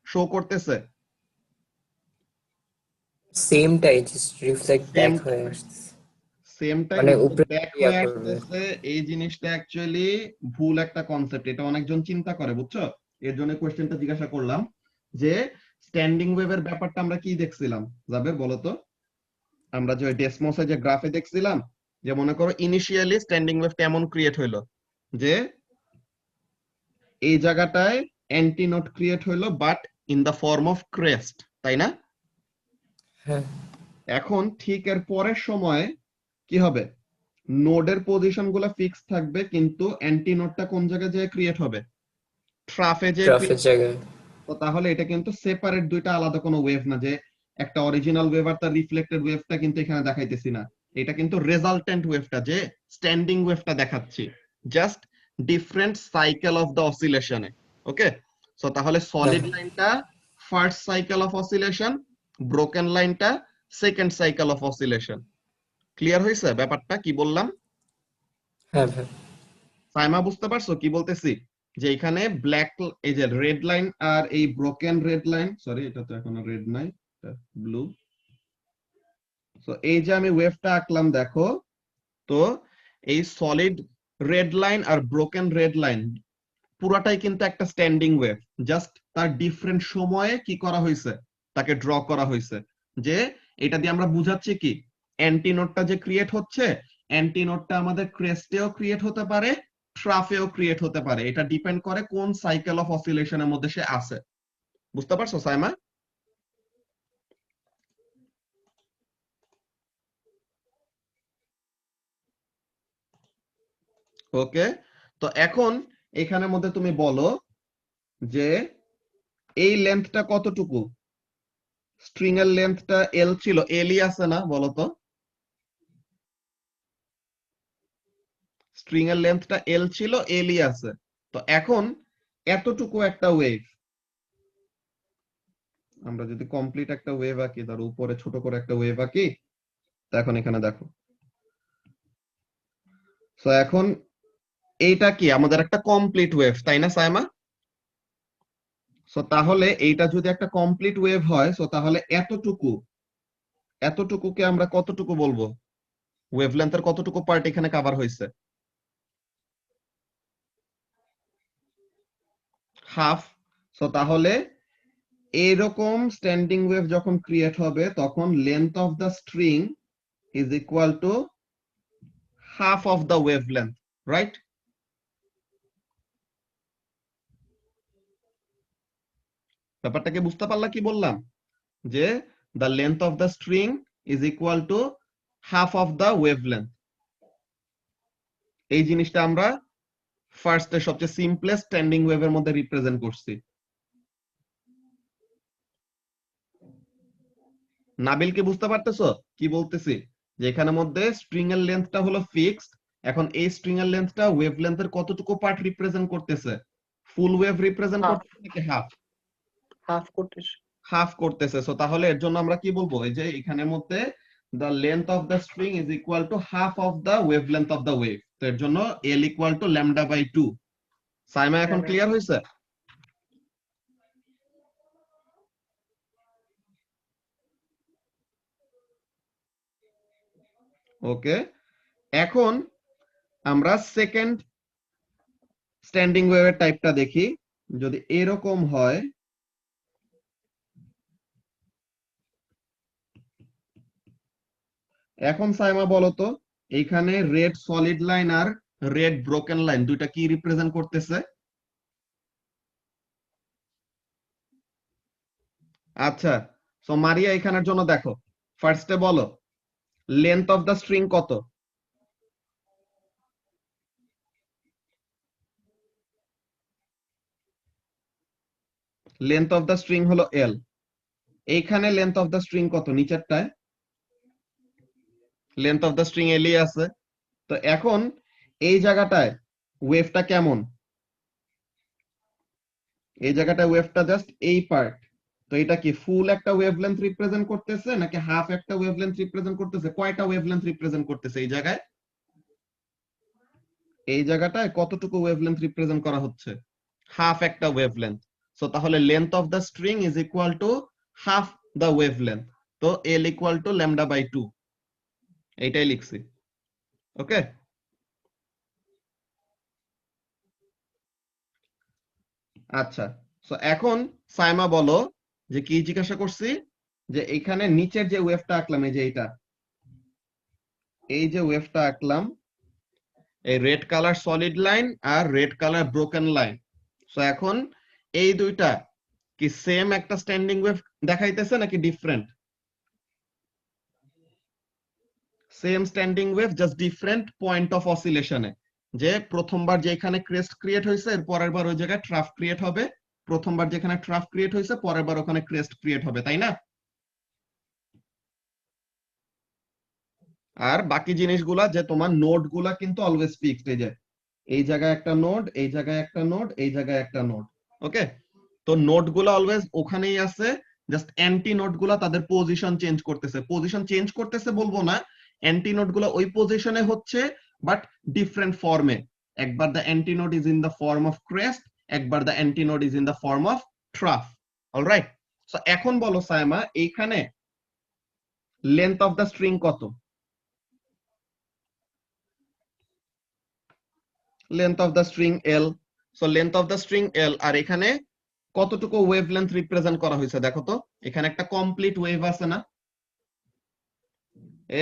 শো করতেছে? সেমটাই, জাস্ট রিফ্লেক্ট ব্যাক সেম হয়ে আসছে, সেমটাই মানে উপরে ব্যাক ইয়া হয়ে করবে। আসতেছে। এই জিনিসটা অ্যাকচুয়ালি ভুল একটা কনসেপ্ট, এটা অনেকজন চিন্তা করে, বুঝছো? এর জন্য কোশ্চেনটা জিজ্ঞাসা করলাম যে স্ট্যান্ডিং ওয়েভের ব্যাপারটা আমরা কি দেখছিলাম, জাবের বলো তো? আমরা যে ডেসমোসে যে গ্রাফে দেখছিলাম, যে মনে করো ইনিশিয়ালি স্ট্যান্ডিং ওয়েভ কেমন ক্রিয়েট হইলো, যে এই জায়গাটায় অ্যান্টি নোট ক্রিয়েট হইলো, but in the form of crest, তাই না? হ্যাঁ, এখন ঠিক এর পরের সময় কি হবে, নোডের পজিশন গুলা ফিক্স থাকবে, কিন্তু অ্যান্টি নোটটা কোন জায়গায় যেয়ে ক্রিয়েট হবে, ট্রাফে যে ট্রাফের জায়গায়। তো তাহলে এটা কিন্তু সেপারেট দুইটা আলাদা কোনো ওয়েভ না, যে একটা অরিজিনাল ওয়েভ আর তার রিফ্লেক্টেড ওয়েভটা কিন্তু এখানে দেখাইতেছি না। এটা কিন্তু রেজাল্টেন্ট ওয়েভটা, যে স্ট্যান্ডিং ওয়েভটা দেখাচ্ছি, just different cycle of the অসিলেশনে। ওকে, সো তাহলে সলিড লাইনটা first cycle of oscillation, broken লাইনটা second cycle of oscillation. Clear হয়েছে ব্যাপারটা কি বললাম? হ্যাঁ ভাই, সাইমা বুঝতে পারছো কি বলতেছি? যে এখানে ব্ল্যাক, এই যে রেড লাইন আর এই ব্রোকেন রেড লাইন, সরি এটা তো এখনো রেড নাই, ব্লু। সো এই যে আমি ওয়েভটা আঁকলাম দেখো, তো এই সলিড রেড লাইন আর ব্রোকেন রেড লাইন পুরাটাই কিন্তু একটা স্ট্যান্ডিং ওয়েভ, জাস্ট তার ডিফারেন্ট সময়ে কি করা হয়েছে, তাকে ড্র করা হয়েছে। যে এটা দিয়ে আমরা বুঝাচ্ছি কি, অ্যান্টিনোডটা যে ক্রিয়েট হচ্ছে, অ্যান্টিনোডটা আমাদের ক্রেস্টেও ক্রিয়েট হতে পারে, ট্রাফেও ক্রিয়েট হতে পারে, এটা ডিপেন্ড করে কোন সাইকেল অফ অসিলেশনের মধ্যে সে আছে। বুঝতে পারছো সাইমা? ওকে, তো এখন এখানের মধ্যে তুমি বলো যে এই লেন্থটা কতটুকু, স্ট্রিং এর লেন্থটা এল ছিল, এলই আছে না বলো তো? স্ট্রিং এর লেন্থটা এল ছিল, এলই আছে। তো এখন এতটুকু একটা ওয়েভ, আমরা যদি কমপ্লিট একটা ওয়েভ আঁকি, ধরো উপরে ছোট করে একটা ওয়েভ আঁকি, তো এখন এখানে দেখো, তো এখন এইটা কি আমাদের একটা কমপ্লিট ওয়েভ, তাই না সাইমা? সো তাহলে এইটা যদি একটা কমপ্লিট ওয়েভ হয়, সো তাহলে এতটুকুকে আমরা কতটুকু বলবো? ওয়েভলেন্থের কতটুকু পার্ট এখানে কভার হয়েছে? হাফ। সো তাহলে এরকম স্ট্যান্ডিং ওয়েভ যখন ক্রিয়েট হবে তখন length of the string is equal to half of the wavelength, right? ব্যাপারটাকে বুঝতে পারলা কি বললাম? যে the length of the string is equal to half of the wavelength। এই জিনিসটা আমরা ফার্স্টে সবচেয়ে সিম্পলেস্ট স্ট্যান্ডিং ওয়েভের মধ্যে রিপ্রেজেন্ট করছি। নাবিল কি বুঝতে পারতেছো কি বলতেছি? যে এখানের মধ্যে স্ট্রিং এর লেন্থটা হলো ফিক্সড, এখন এই স্ট্রিং এর লেন্থটা ওয়েভলেন্থের কতটুকু পার্ট রিপ্রেজেন্ট করতেছে? ফুল ওয়েভ রিপ্রেজেন্ট Half. করতেছে নাকি হাফ? Half করতেছে। হাফ করতেছে। সো তাহলে এর জন্য আমরা কি বলবো? এই যে এখানের মধ্যে the length of the string is equal to half of the wavelength of the wave। তো এর জন্য L equal to lambda by 2। Saima এখন হ্যাঁ, ক্লিয়ার হয়েছে? ওকে, এখন আমরা সেকেন্ড স্ট্যান্ডিং ওয়েভের টাইপটা দেখি। যদি এরকম হয়, এখন সাইমা বলো তো এইখানে রেড সলিড লাইন আর রেড ব্রোকেন লাইন দুইটা কি রিপ্রেজেন্ট করতেছে? আচ্ছা, সো মারিয়া এখানের জন্য দেখো, ফার্স্টে বলো লেন্থ অফ দ্য স্ট্রিং কত? লেন্থ অফ দ্য স্ট্রিং হলো এল। এইখানে লেন্থ অফ দ্য স্ট্রিং কত? নিচেরটায় লেন্থ অফ দ্য স্ট্রিং এলই আছে। তো এখন এই জায়গাটায় ওয়েভটা কেমন? এই জায়গাটায় ওয়েভটা জাস্ট এই পার্ট। তো এটা কি ফুল একটা ওয়েভলেন্থ রিপ্রেজেন্ট করতেছে নাকি হাফ একটা ওয়েভলেন্থ রিপ্রেজেন্ট করতেছে? কয়টা ওয়েভলেন্থ রিপ্রেজেন্ট করতেছে এই জায়গায়? এই জায়গাটায় কতটুকু ওয়েভলেন্থ রিপ্রেজেন্ট করা হচ্ছে? হাফ একটা ওয়েভলেন্থ। সো তাহলে length of the string is equal to half the wavelength. তো এল ইকুয়াল টু ল্যামডা বাই 2, এইটাই লিখছি। ওকে, আচ্ছা। সো এখন সাইমা বলো যে কি জিজ্ঞাসা করছি? যে এখানে নিচের যে ওয়েভটা আঁকলাম, এই যে এইটা, এই যে ওয়েভটা আঁকলাম, এই রেড কালার সলিড লাইন আর red colour broken line. So এখন এই দুইটা কি সেম একটা স্ট্যান্ডিং ওয়েভ দেখাইতেছে নাকি different? Same standing wave, just different point of অসিলেশনে। যে প্রথমবার যেখানে ক্রেস্ট ক্রিয়েট হয়েছে এর পরের বার ওই জায়গায় ট্রাফ ক্রিয়েট হবে, প্রথমবার যেখানে ট্রাফ ক্রিয়েট হয়েছে পরের বার ওখানে ক্রেস্ট ক্রিয়েট হবে, তাই না? আর বাকি জিনিসগুলা যে তোমার নোড গুলা কিন্তু অলওয়েজ ফিক্সড। এই যে এই জায়গায় একটা নোড, এই জায়গায় একটা নোড, এই জায়গায় একটা নোড। ওকে, তো নোড গুলা অলওয়েজ ওখানেই আছে, জাস্ট অ্যান্টি নোড গুলা তাদের পজিশন চেঞ্জ করতেছে। পজিশন চেঞ্জ করতেছে বলবো না, অ্যান্টি নোড গুলা ওই পজিশনে হচ্ছে, বাট ডিফারেন্ট ফর্মে। একবার the anti node is in the form of crest, একবার the anti node is in the form of trough. Alright, so এখন বলো সাইমা এইখানে লেন্থ অফ দ্য স্ট্রিং কত? Length of the string L. So length of the string L, আর এখানে কতটুকু wavelength represent করা হয়েছে দেখো তো? এখানে একটা কমপ্লিট ওয়েভ আছে না?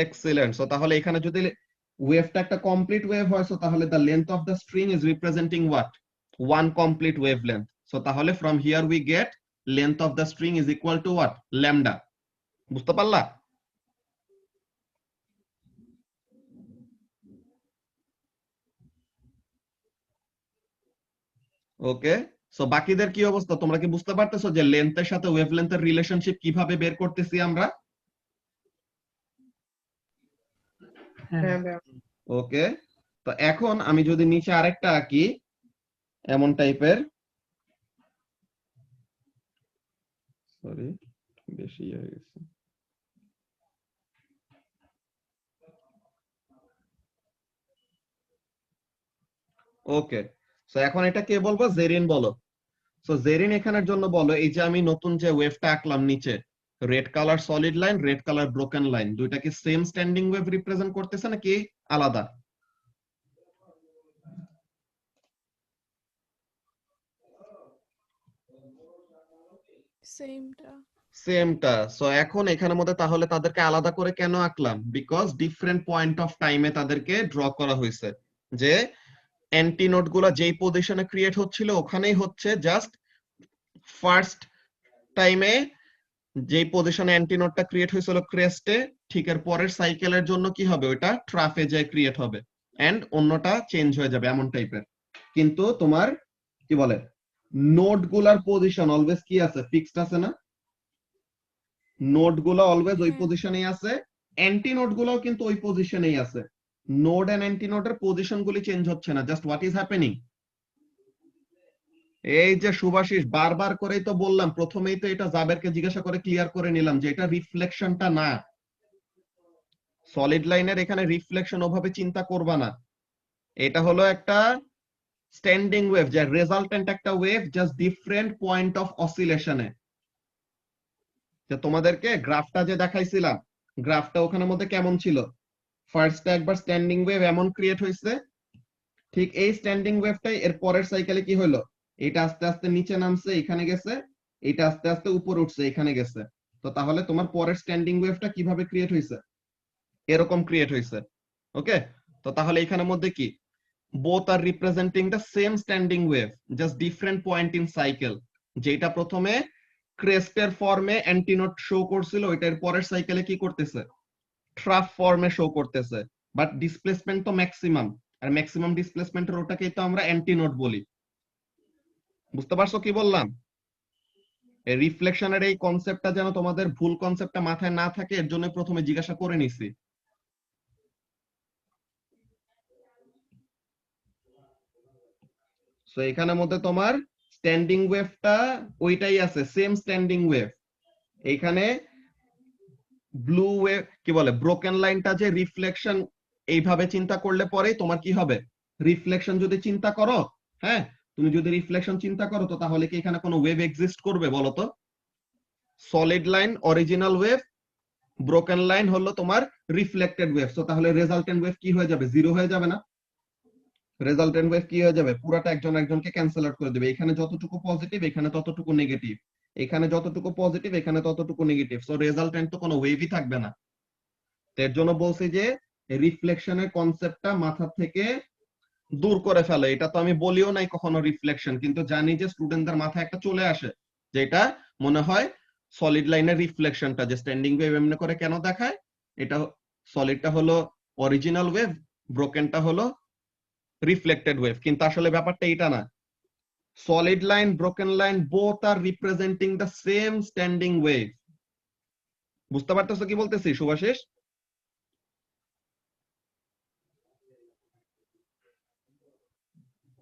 এক্সিলেন্ট। সো তাহলে এখানে যদি ওয়েভটা একটা কমপ্লিট ওয়েভ হয়, সো তাহলে the length of the string is representing what? One complete wavelength. So তাহলে from here we get length of the string is equal to what? Lambda. বুঝতে পারলা? ওকে, সো বাকিদের কি অবস্থা? তোমরা কি বুঝতে পারতেছো যে লেন্থের সাথে ওয়েভলেন্থের রিলেশনশিপ কিভাবে বের করতেছি আমরা? হ্যাঁ ভাইয়া। ওকে, তো এখন আমি যদি নিচে আরেকটা আঁকি এমন টাইপের, সরি বেশি হয়ে গেছে। ওকে, সো এখন এটা কে বলবো? জেরিন বলো। সো জেরিন এখানের জন্য বলো, এই যে আমি নতুন যে ওয়েভটা আঁকলাম নিচে, red colour solid line, red colour broken line, দুইটা কি সেম স্ট্যান্ডিং ওয়েভ রিপ্রেজেন্ট করতেছে নাকি আলাদা? সেমটা। সেমটা। সো এখন এখানের মধ্যে তাহলে তাদেরকে আলাদা করে কেন আঁকলাম? বিকজ ডিফারেন্ট পয়েন্ট অফ টাইমে তাদেরকে ড্র করা হয়েছে, যে অ্যান্টিনোড গুলা যেই পজিশনে ক্রিয়েট হচ্ছিল ওখানেই হচ্ছে জাস্ট ফার্স্ট টাইমে যেই পজিশনে অ্যান্টিনোডটা ক্রিয়েট হয়েছিল ক্রেস্টে, ঠিক এর পরের সাইকেলের জন্য কি হবে, ওটা ট্রাফে যায় ক্রিয়েট হবে, এন্ড অন্যটা চেঞ্জ হয়ে যাবে এমন টাইপের। কিন্তু তোমার কি বলে, নোড গুলার পজিশন অলওয়েজ কি আছে, ফিক্সড আছে না? নোড গুলো অলওয়েজ ওই হ্যাঁ। পজিশনেই আছে, অ্যান্টিনোড গুলোও কিন্তু ওই পজিশনেই আছে। নোড এন্ড অ্যান্টিনোডের পজিশন গুলি চেঞ্জ হচ্ছে না, জাস্ট হোয়াট ইজ হ্যাপেনিং। এই যে সুভাষিস, বারবার করেই তো বললাম, প্রথমেই তো এটা জাবেরকে জিজ্ঞাসা করে ক্লিয়ার করে নিলাম যে এটা রিফ্লেকশনটা না। সলিড লাইনের এখানে রিফ্লেকশন ওভাবে চিন্তা করবা না, এটা হলো একটা স্ট্যান্ডিং ওয়েভ, যে রেজাল্টেন্ট একটা wave, just different point of অসিলেশনে। যে তোমাদেরকে গ্রাফটা যে দেখাইছিলাম, গ্রাফটা ওখানের মধ্যে কেমন ছিল? ফার্স্টে একবার স্ট্যান্ডিং ওয়েভ এমন ক্রিয়েট হয়েছে, ঠিক এই স্ট্যান্ডিং ওয়েভটাই এর পরের সাইকেলে কি হলো, এটা আস্তে আস্তে নিচে নামছে এখানে গেছে, এটা আস্তে আস্তে উপরে উঠছে এখানে গেছে। তো তাহলে তোমার পরের স্ট্যান্ডিং ওয়েভটা কিভাবে ক্রিয়েট হয়েছে? এরকম ক্রিয়েট হয়েছে। ওকে, তো তাহলে এখানের মধ্যে কি, both are representing the same standing wave, just different point in cycle। যেটা প্রথমে ক্রেস্টের ফর্মে অ্যান্টিনোড শো করছিল, ওইটার পরের সাইকেলে কি করতেছে, ট্রাফ ফর্মে শো করতেছে, বাট ডিসপ্লেসমেন্ট তো ম্যাক্সিমাম, আর ম্যাক্সিমাম ডিসপ্লেসমেন্টের ওটাকেই তো আমরা অ্যান্টিনোড বলি। বুঝতে পারছো কি বললাম? এই রিফ্লেকশনের এই কনসেপ্টটা যেন তোমাদের ভুল কনসেপ্টটা মাথায় না থাকে, এর জন্য প্রথমে জিজ্ঞাসা করে নিছি। সো এখানের মধ্যে তোমার স্ট্যান্ডিং ওয়েভটা ওইটাই আছে, সেম স্ট্যান্ডিং ওয়েভ। এইখানে ব্লু ওয়েভ কি বলে, ব্রোকেন লাইনটা যে রিফ্লেকশন, এইভাবে চিন্তা করলে পরেই তোমার কি হবে, রিফ্লেকশন যদি চিন্তা করো, হ্যাঁ, তুমি যদি রিফ্লেকশন চিন্তা করো, তো তাহলে কি এখানে কোনো ওয়েভ এক্সিস্ট করবে বলো তো? Solid line original wave, broken line হলো তোমার রিফ্লেক্টেড ওয়েভ। তো তাহলে রেজাল্টেন্ট ওয়েভ কি হয়ে যাবে, জিরো হয়ে যাবে না? রেজাল্টেন্ট ওয়েভ কি হয়ে যাবে, পুরাটা একজন একজনকে ক্যান্সেল আউট করে দেবে। এখানে যতটুকু পজিটিভ এখানে ততটুকু নেগেটিভ, এখানে যতটুকু পজিটিভ এখানে ততটুকু নেগেটিভ, সো রেজাল্টেন্ট তো কোনো ওয়েভই থাকবে না। এর জন্য বলছি যে রিফ্লেকশনের কনসেপ্টটা মাথা থেকে দূর করে ফেলে। এটা তো আমি বলিও নাই কখনো রিফ্লেকশন, কিন্তু জানি যে স্টুডেন্টদের মাথায় একটা চলে আসে, যেটা মনে হয় সলিড লাইনের রিফ্লেকশনটা যে স্ট্যান্ডিং ওয়েভ এমনি করে কেন দেখায়, এটা সলিডটা হলো অরিজিনাল ওয়েভ, ব্রোকেনটা হলো রিফ্লেক্টেড ওয়েভ, কিন্তু আসলে ব্যাপারটা এটা না। Solid line, broken line, both R representing the same standing wave. বুঝতে পারতেছো কি বলতেছি শুভাশিস?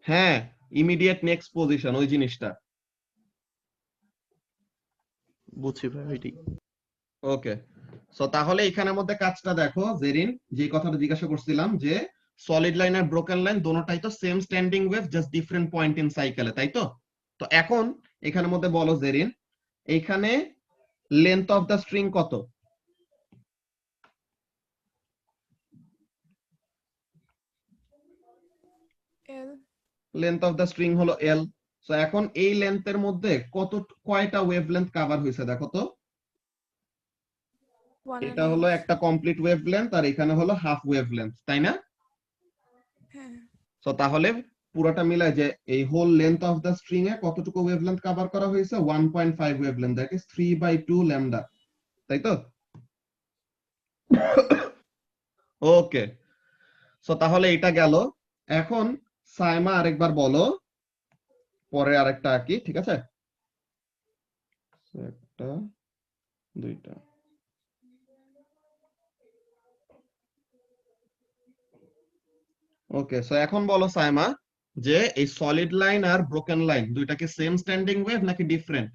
হ্যাঁ, ইমিডিয়েট নেক্সট পজিশন, ওই জিনিসটা। বুঝছি ভাই ওইটাই। ওকে, সো তাহলে এখানের মধ্যে কাজটা দেখো জেরিন, যে কথাটা জিজ্ঞাসা করছিলাম, যে সলিড লাইন আর ব্রোকেন লাইন দোনোটাই তো same standing wave, just different point in সাইকেলে, তাই তো? তো এখন এখানের মধ্যে বলো জেরিন, এখানে লেন্থ অফ দ্য স্ট্রিং কত? এল। লেন্থ অফ দ্য স্ট্রিং হলো এল। সো এখন এই লেন্থের মধ্যে কয়টা ওয়েভলেন্থ কভার হয়েছে দেখো তো? এটা হলো একটা কমপ্লিট ওয়েভলেন্থ, আর এখানে হলো হাফ ওয়েভলেন্থ, তাই না? হ্যাঁ। সো তাহলে পুরোটা মিলায় যে এই whole length of the string এ কতটুকু ওয়েভলেন্থ কভার করা হয়েছে, 1.5 ওয়েভলেন্থ, দ্যাট ইজ 3/2 ল্যামডা, তাই তো? ওকে, সো তাহলে এটা গেল। এখন সাইমা আরেকবার বলো, পরে আরেকটা আঁকি, ঠিক আছে? একটা, দুইটা। ওকে, সো এখন বলো সাইমা, যে এই সলিড লাইন আর ব্রোকেন লাইন দুইটা কি সেম স্ট্যান্ডিং ওয়েভ নাকি different?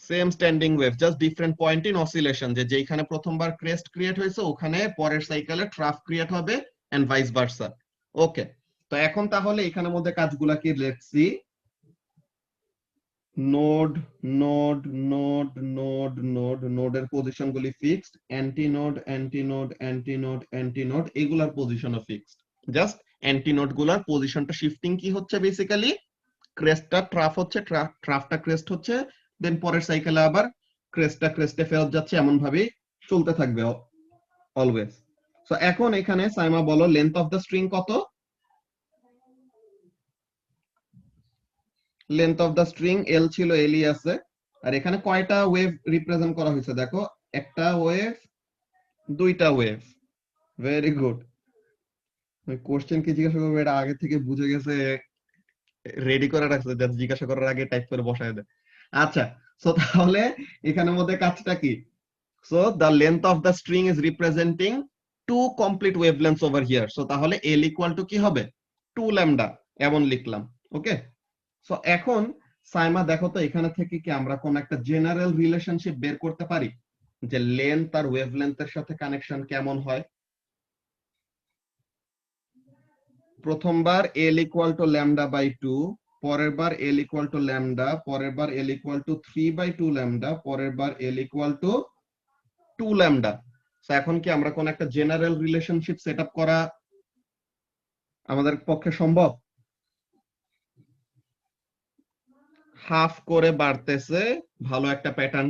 Same standing wave, just different point in oscillation, যে যেখানে প্রথমবার ক্রেস্ট ক্রিয়েট হয়েছে ওখানে পরের সাইকেলে ট্রাফ ক্রিয়েট হবে এন্ড ভাইস ভার্সা। ওকে, তো এখন তাহলে এখানের মধ্যে কাজগুলা কি লিখছি, node node node node node নোডের পজিশন গুলি fixed, anti node anti node anti node anti node এগুলার পজিশনও ফিক্সড। জাস্ট অ্যান্টি নোড গুলার পজিশনটা শিফটিং কি হচ্ছে, বেসিক্যালি ক্রেস্টটা ট্রাফ হচ্ছে, ট্রাফটা ক্রেস্ট হচ্ছে, দেন পরের সাইকেলে আবার ক্রেস্টটা ক্রেস্টে ফেরত যাচ্ছে, এমন ভাবেই চলতে থাকবে অলওয়েজ। সো এখন এখানে সাইমা বলো লেন্থ অফ দ্য স্ট্রিং কত? লেন্থ অফ দ্য স্ট্রিং এল ছিল, এলই আছে। আর এখানে কয়টা ওয়েভ রিপ্রেজেন্ট করা হয়েছে দেখো, একটা ওয়েভ, দুইটা ওয়েভ। Very good. কোশ্চেন কি জিজ্ঞাসা করবে এটা আগে থেকে বুঝে গেছে, রেডি করে রাখছে, জাস্ট জিজ্ঞাসা করার আগে টাইপ করে বসায় দেয়। আচ্ছা, সো তাহলে এখানের মধ্যে কাজটা কি? So the length of the string is representing two complete wavelengths over here. So তাহলে এল ইকুয়াল টু কি হবে, 2 ল্যামডা, এমন লিখলাম। ওকে, সো এখন সাইমা দেখো তো এখানে থেকে কি আমরা কোন একটা জেনারেল রিলেশনশিপ বের করতে পারি, যে লেন্থ আর ওয়েভলেন্থের সাথে কানেকশন কেমন হয়? প্রথমবার এল ইকুয়াল টু ল্যামডা বাই 2, পরের বার এল ইকুয়াল টু ল্যামডা, পরের বার এল ইকুয়াল টু 3/2 ল্যামডা, পরের বার এল ইকুয়াল টু 2 ল্যামডা। সো এখন কি আমরা কোন একটা জেনারেল রিলেশনশিপ সেট আপ করা আমাদের পক্ষে সম্ভব? হাফ করে বাড়তেছে, ভালো একটা প্যাটার্ন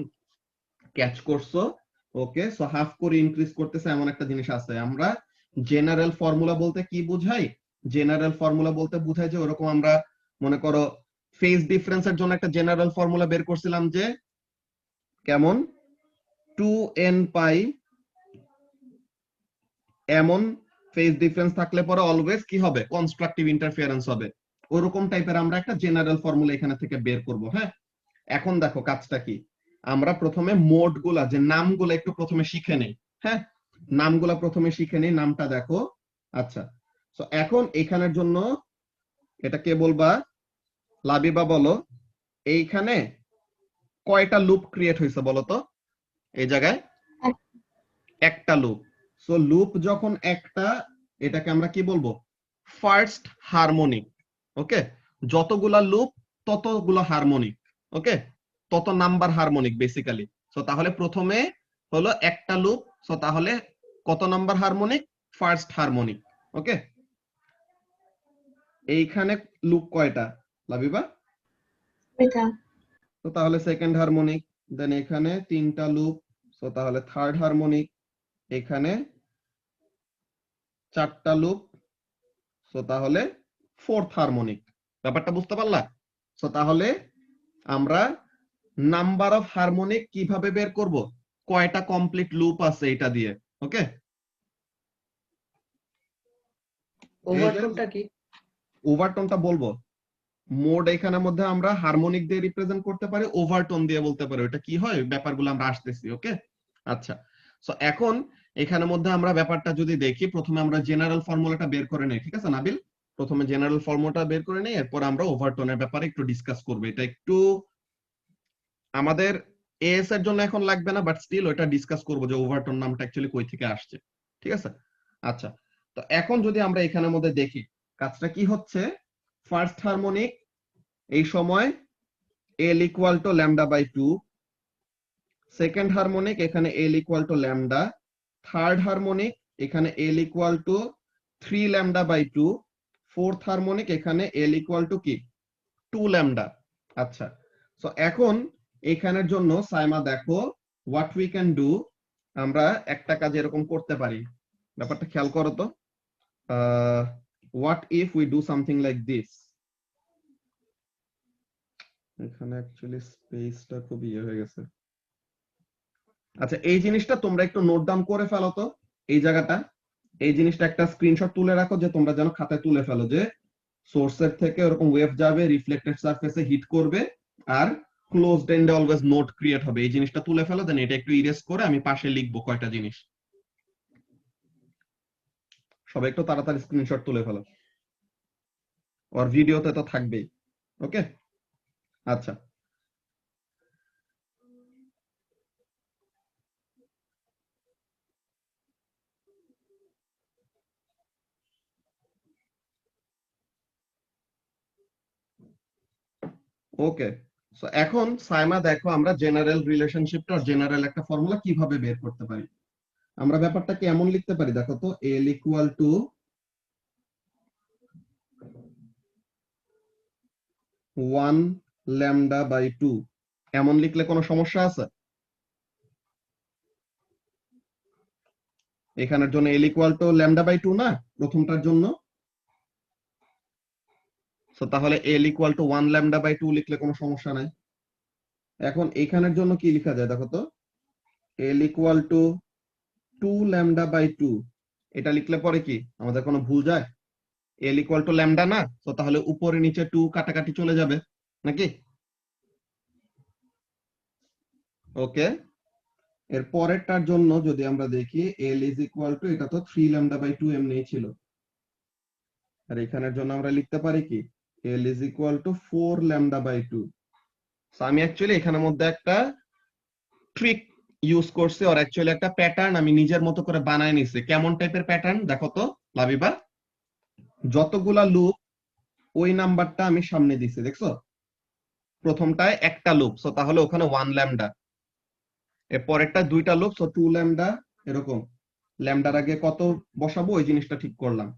ক্যাচ করছো। ওকে, সো হাফ করে ইনক্রিজ করতেছে, এমন একটা জিনিস আছে। আমরা জেনারেল ফর্মুলা বলতে কি বুঝাই? জেনারেল ফর্মুলা বলতে বুঝাই যে ওরকম আমরা মনে করো ফেজ ডিফারেন্সের জন্য একটা জেনারেল ফর্মুলা বের করছিলাম, যে কেমন 2n পাই এমন ফেজ ডিফারেন্স থাকলে পরে অলওয়েজ কি হবে, কনস্ট্রাকটিভ ইন্টারফিয়ারেন্স হবে। ওরকম টাইপের আমরা একটা জেনারেল ফর্মুলা এখানে থেকে বের করব। হ্যাঁ, এখন দেখো কাজটা কি, আমরা প্রথমে মোড গুলা, যে নামগুলো একটু প্রথমে শিখে নেই। হ্যাঁ, নামগুলা প্রথমে শিখে নেই। নামটা দেখো। আচ্ছা, তো এখন এখানের জন্য এটা কে বলবা, লাবিবা বলো, এইখানে কয়টা লুপ ক্রিয়েট হয়েছে বলো তো? এই জায়গায় একটা লুপ। সো লুপ যখন একটা, এটাকে আমরা কি বলবো, ফার্স্ট হারমোনিক। ওকে, যতগুলা লুপ ততগুলো হারমোনিক। ওকে, তত নাম্বার হারমোনিক বেসিক্যালি। সো তাহলে প্রথমে হলো একটা লুপ, সো তাহলে কত নাম্বার হারমোনিক, ফার্স্ট হারমোনিক। ওকে, এইখানে লুপ কয়টা লাবিবা? এটা তো তাহলে সেকেন্ড হারমোনিক। দেন এখানে তিনটা লুপ, সো তাহলে থার্ড হারমোনিক। এখানে চারটা লুপ, সো তাহলে ফোর্থ হারমোনিক। ব্যাপারটা বুঝতে পারলা? সো তাহলে আমরা নাম্বার অফ হারমোনিক কিভাবে বের করব, কয়টা কমপ্লিট লুপ আছে এটা দিয়ে। ওকে, ওভারটোনটা কি? ওভারটোনটা বলবো, মোড এখানের মধ্যে আমরা হারমোনিক দিয়ে রিপ্রেজেন্ট করতে পারি, ওভারটোন দিয়ে বলতে পারি। ওটা কি হয় ব্যাপারগুলো আমরা আসতেছি। ওকে, আচ্ছা, সো এখন এখানের মধ্যে আমরা ব্যাপারটা যদি দেখি, প্রথমে আমরা জেনারেল ফর্মুলাটা বের করে নেই। ঠিক আছে নাবিল, প্রথমে জেনারেল ফর্মুলাটা বের করে নেই, এরপর আমরা ওভারটোনের ব্যাপারে একটু ডিসকাস করব। এটা একটু আমাদের এএস এর জন্য এখন লাগবে না, বাট স্টিল ওটা ডিসকাস করব যে ওভারটোন নামটা অ্যাকচুয়ালি কই থেকে আসছে। ঠিক আছে, আচ্ছা, তো এখন যদি আমরা এখানের মধ্যে দেখি কাজটা কি হচ্ছে, ফার্স্ট হারমোনিক এই সময় L equal to lambda by 2, second harmonic এখানে L equal to lambda, third harmonic এখানে L equal to 3 lambda by 2, fourth harmonic এখানে এল ইকুয়াল টু কি 2 ল্যামডা। আচ্ছা, সো এখন এখানের জন্য সাইমা দেখো, হোয়াট উই ক্যান ডু, আমরা একটা কাজ এরকম করতে পারি। ব্যাপারটা খেয়াল করো তো, what if we do something like this. এখানে অ্যাকচুয়ালি স্পেসটা খুব ইয়ে হয়ে গেছে। আচ্ছা, এই জিনিসটা তোমরা একটু নোট ডাউন করে ফেলো তো, এই জায়গাটা, এই জিনিসটা একটা স্ক্রিনশট তুলে রাখো, যে তোমরা যেন খাতায় তুলে ফেলো, যে সোর্সের থেকে ওরকম ওয়েভ যাবে, রিফ্লেক্টেড সারফেসে হিট করবে, আর ক্লোজড এন্ডে অলওয়েজ নোট ক্রিয়েট হবে। এই জিনিসটা তুলে ফেলো, দেন এটা একটু ইরেজ করে আমি পাশে লিখবো কয়টা জিনিস। সবাই একটু তাড়াতাড়ি স্ক্রিনশট তুলে ফেলো, আর ভিডিওতে তো থাকবেই। ওকে, আচ্ছা, ওকে, সো এখন সাইমা দেখো আমরা জেনারেল রিলেশনশিপটা জেনারেল একটা ফর্মুলা কিভাবে বের করতে পারি। আমরা ব্যাপারটাকে এমন লিখতে পারি, দেখো তো, L equal to 1 lambda by 2, এমন লিখলে কোনো সমস্যা আছে? এখানের জন্য L equal to lambda by 2 না প্রথমটার জন্য? সো তাহলে L equal to 1 lambda by 2 লিখলে কোনো সমস্যা নাই। এখন এখানের জন্য কি লেখা যায় দেখো তো, L equal to 2 lambda by 2, এটা লিখলে পরে কি আমাদের কোনো ভুল যায়? L ইকুয়াল টু ল্যামডা না, তো তাহলে উপরে নিচে 2 কাটাকাটি চলে যাবে নাকি? ওকে, এর পরেরটার জন্য যদি আমরা দেখি L ইজ ইকুয়াল টু, এটা তো 3 ল্যামডা বাই 2 এমনি ছিল, আর এখানের জন্য আমরা লিখতে পারি কি L is equal to 4 lambda by 2। So আমি অ্যাকচুয়ালি এখানের মধ্যে একটা ট্রিক ইউজ করছি, আর অ্যাকচুয়ালি একটা প্যাটার্ন আমি নিজের মতো করে বানায় নিছি। কেমন টাইপের প্যাটার্ন দেখো তো লাবিবা, যতগুলা লুপ ওই নাম্বারটা আমি সামনে দিছি, দেখছো? প্রথমটায় একটা লুপ, সো তাহলে ওখানে 1 ল্যামডা, এর পরেরটা 2টা লুপ, সো 2 ল্যামডা, এরকম ল্যামডার আগে কত বসাবো ওই জিনিসটা ঠিক করলাম।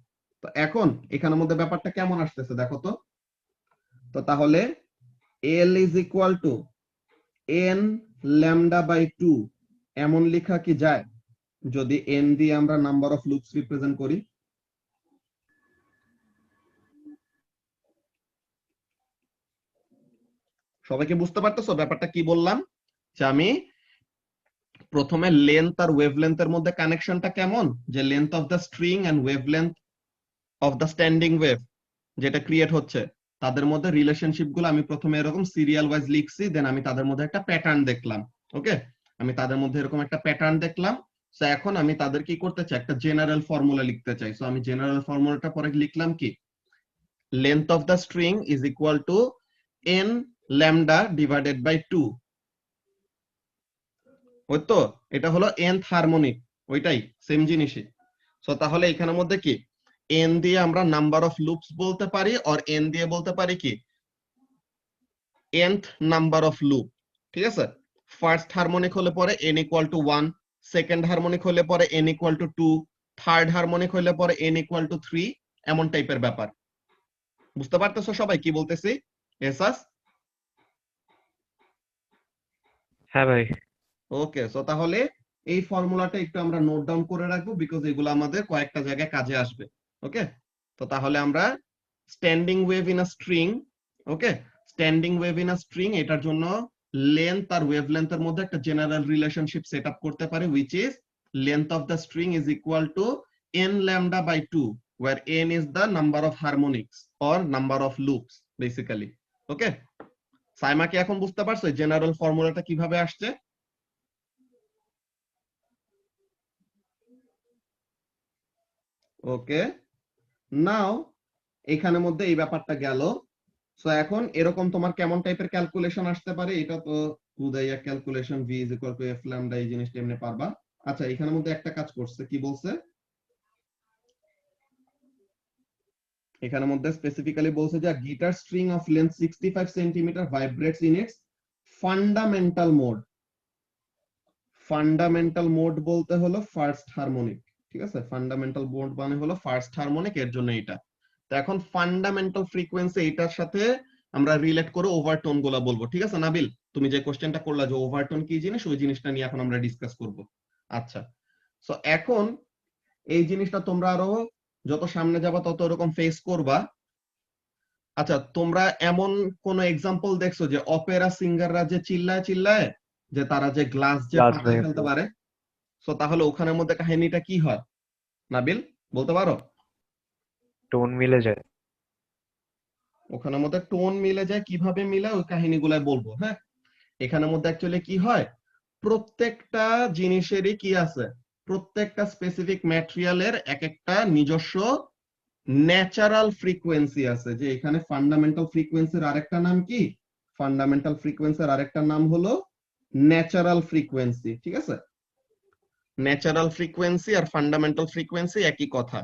তো এখন এখানের মধ্যে ব্যাপারটা কেমন আসতেছে দেখো তো। তো তাহলে L is equal to n lambda by 2 এমন লেখা কি যায় যদি n দিয়ে আমরা নাম্বার অফ লুপস রিপ্রেজেন্ট করি? সবাইকে বুঝতে পারতেছো ব্যাপারটা কি বললাম? যে আমি প্রথমে লেন্থ আর ওয়েভলেন্থের মধ্যে কানেকশনটা কেমন, যে length of the string and wavelength of the standing wave যেটা ক্রিয়েট হচ্ছে, তাদের মধ্যে রিলেশনশিপ গুলো আমি প্রথমে এরকম সিরিয়াল ওয়াইজ লিখছি, দেন আমি তাদের মধ্যে একটা প্যাটার্ন দেখলাম। ওকে, আমি তাদের মধ্যে এরকম একটা প্যাটার্ন দেখলাম। সো এখন আমি তাদের কি করতে চাই, একটা জেনারেল ফর্মুলা লিখতে চাই। সো আমি জেনারেল ফর্মুলাটা পরে লিখলাম কি, length of the string is equal to n lambda divided by 2। ওই তো, এটা হলো nth হারমোনিক, ওইটাই সেম জিনিসই। সো তাহলে এখানের মধ্যে কি n দিয়ে আমরা নাম্বার অফ লুপস বলতে পারি, আর n দিয়ে বলতে পারি কি nth নাম্বার অফ লুপ। ঠিক আছে, ফার্স্ট হারমোনিক হলে পরে n equal to 1, second harmonic হলে পরে n equal to 2, third harmonic হলে পরে n ইকুয়াল টু 3, এমন টাইপের ব্যাপার। বুঝতে পারতেছো সবাই কি বলতেছি? এসাস? হ্যাঁ ভাই। ওকে, সো তাহলে এই ফর্মুলাটা একটু আমরা নোট ডাউন করে রাখবো, বিকজ এগুলো আমাদের কয়েকটা জায়গায় কাজে আসবে। ওকে, তো তাহলে আমরা standing wave in a string, okay, standing wave in a string, এটার জন্য লেন্থ আর ওয়েভলেন্থের মধ্যে একটা জেনারেল রিলেশনশিপ সেট আপ করতে পারি, which is length of the string is equal to n lambda by 2, where n is the number of harmonics or number of loops basically. ওকে, সাইমা কি এখন বুঝতে পারছো জেনারেল ফর্মুলাটা কিভাবে আসছে? ওকে, নাও এখানের মধ্যে এই ব্যাপারটা গেল। সো এখন এরকম তোমার কেমন টাইপের ক্যালকুলেশন আসতে পারে, এটা তো Udaya calculation v is equal to f lambda, এই জিনিসটা এমনি পারবা। আচ্ছা, এখানের মধ্যে একটা কাজ করছে, কি বলছে এখানের মধ্যে স্পেসিফিক্যালি বলছে যে guitar string of length 65 centimetre vibrates in its fundamental mode. Fundamental mode বলতে হলো ফার্স্ট হারমোনিক, ঠিক আছে, ফান্ডামেন্টাল মোড মানে হলো ফার্স্ট হারমোনিক, এর জন্য এটা। তো এখন ফান্ডামেন্টাল ফ্রিকোয়েন্সি এটার সাথে আমরা রিলেট করে ওভারটোন গুলা বলবো। ঠিক আছে নাবিল, তুমি যে কোশ্চেনটা করলা যে ওভারটোন কি জিনিস, ওই জিনিসটা নিয়ে এখন আমরা ডিসকাস করব। আচ্ছা, সো এখন এই জিনিসটা তোমরা আরো যত সামনে যাবা তত এরকম ফেস করবা। আচ্ছা, তোমরা এমন কোন এক্সাম্পল দেখছো যে অপেরা সিঙ্গাররা যে চিল্লায় চিল্লায় যে তারা যে গ্লাস যে Glass ফাটায় ভেঙে ফেলতে ফেলে। পারে? সো তাহলে ওখানের মধ্যে কাহিনীটা কি হয় নাবিল, বলতে পারো? টোন মিলে যায়। ওখানের মধ্যে টোন মিলে যায়, কিভাবে মিলে ওই কাহিনীগুলাই বলবো। হ্যাঁ, এখানের মধ্যে অ্যাকচুয়ালি কি হয়, প্রত্যেকটা জিনিসেরই কি আছে, প্রত্যেকটা স্পেসিফিক ম্যাটেরিয়ালের এক একটা নিজস্ব ন্যাচারাল ফ্রিকোয়েন্সি আছে। যে এখানে ফান্ডামেন্টাল ফ্রিকোয়েন্সির আরেকটা নাম কি, ফান্ডামেন্টাল ফ্রিকোয়েন্সির আরেকটা নাম হলো ন্যাচারাল ফ্রিকোয়েন্সি। ঠিক আছে, ন্যাচারাল ফ্রিকোয়েন্সি আর ফান্ডামেন্টাল ফ্রিকোয়েন্সি একই কথা।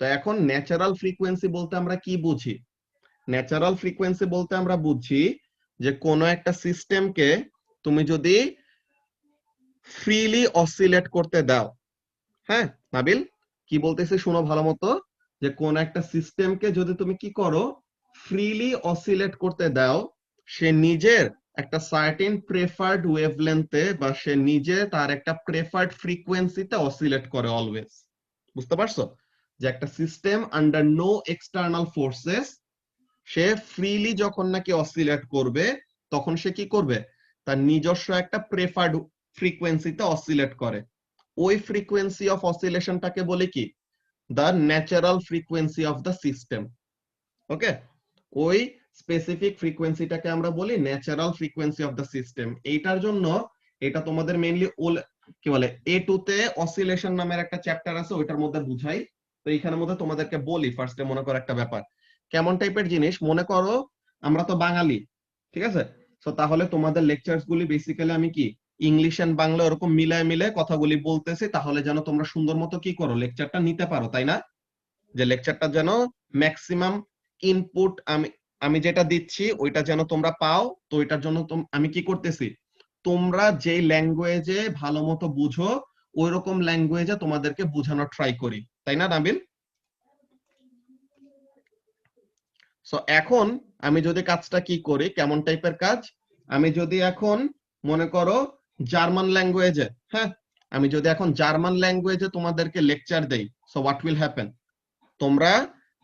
তো এখন ন্যাচারাল ফ্রিকোয়েন্সি বলতে আমরা কি বুঝি? ন্যাচারাল ফ্রিকোয়েন্সি বলতে আমরা বুঝি যে কোনো একটা সিস্টেমকে তুমি যদি ফ্রিলি অসিলেট করতে দাও, হ্যাঁ নাবিল কি বলতেছে শুনো ভালো মতো, যে কোন একটা সিস্টেমকে যদি তুমি কি করো ফ্রিলি অসিলেট করতে দাও, সে নিজের একটা সার্টেন প্রেফার্ড ওয়েভলেন্থে বা সে নিজে তার একটা প্রেফার্ড ফ্রিকোয়েন্সিতে অসিলেট করে অলওয়েজ। বুঝতে পারছো যে একটা system under no external forces সে ফ্রিলি যখন নাকি অসিলেট করবে তখন সে কি করবে, তার নিজস্ব একটা প্রেফার্ড ফ্রিকোয়েন্সিতে অসিলেট করে। ওই ফ্রিকোয়েন্সি অফ অসিলেশনটাকে বলে কি, the natural frequency of the system. Okay, ওই স্পেসিফিক ফ্রিকোয়েন্সিটাকে আমরা বলি natural frequency of the system. এইটার জন্য এটা তোমাদের মেইনলি কি বলে A2 তে অসিলেশন নামের একটা চ্যাপ্টার আছে, ওইটার মধ্যে বুঝাই। তো এইখানের মধ্যে তোমাদেরকে বলি ফার্স্টে মনে করো একটা ব্যাপার কেমন টাইপের জিনিস, মনে করো আমরা তো বাঙালি, ঠিক আছে, তো তাহলে তোমাদের লেকচারস গুলি বেসিক্যালি আমি কি ইংলিশ এন্ড বাংলা ওরকম মিলায় মিলায় কথাগুলি বলতেছি, তাহলে যেন তোমরা সুন্দর মতো কি করো লেকচারটা নিতে পারো, তাই না? যে লেকচারটা যেন ম্যাক্সিমাম ইনপুট আমি আমি যেটা দিচ্ছি ওইটা যেন তোমরা পাও। তো এটার জন্য আমি কি করতেছি, তোমরা যেই ল্যাঙ্গুয়েজে ভালো মতো বুঝো ওই রকম ল্যাঙ্গুয়েজে তোমাদেরকে বোঝানোর ট্রাই করি, তাই না নাবিল? সো এখন আমি যদি কাজটা কি করি, কেমন টাইপের কাজ, আমি যদি এখন মনে করো জার্মান ল্যাঙ্গুয়েজে, হ্যাঁ আমি যদি এখন জার্মান ল্যাঙ্গুয়েজে তোমাদেরকে লেকচার দেই, সো হোয়াট উইল হ্যাপেন, তোমরা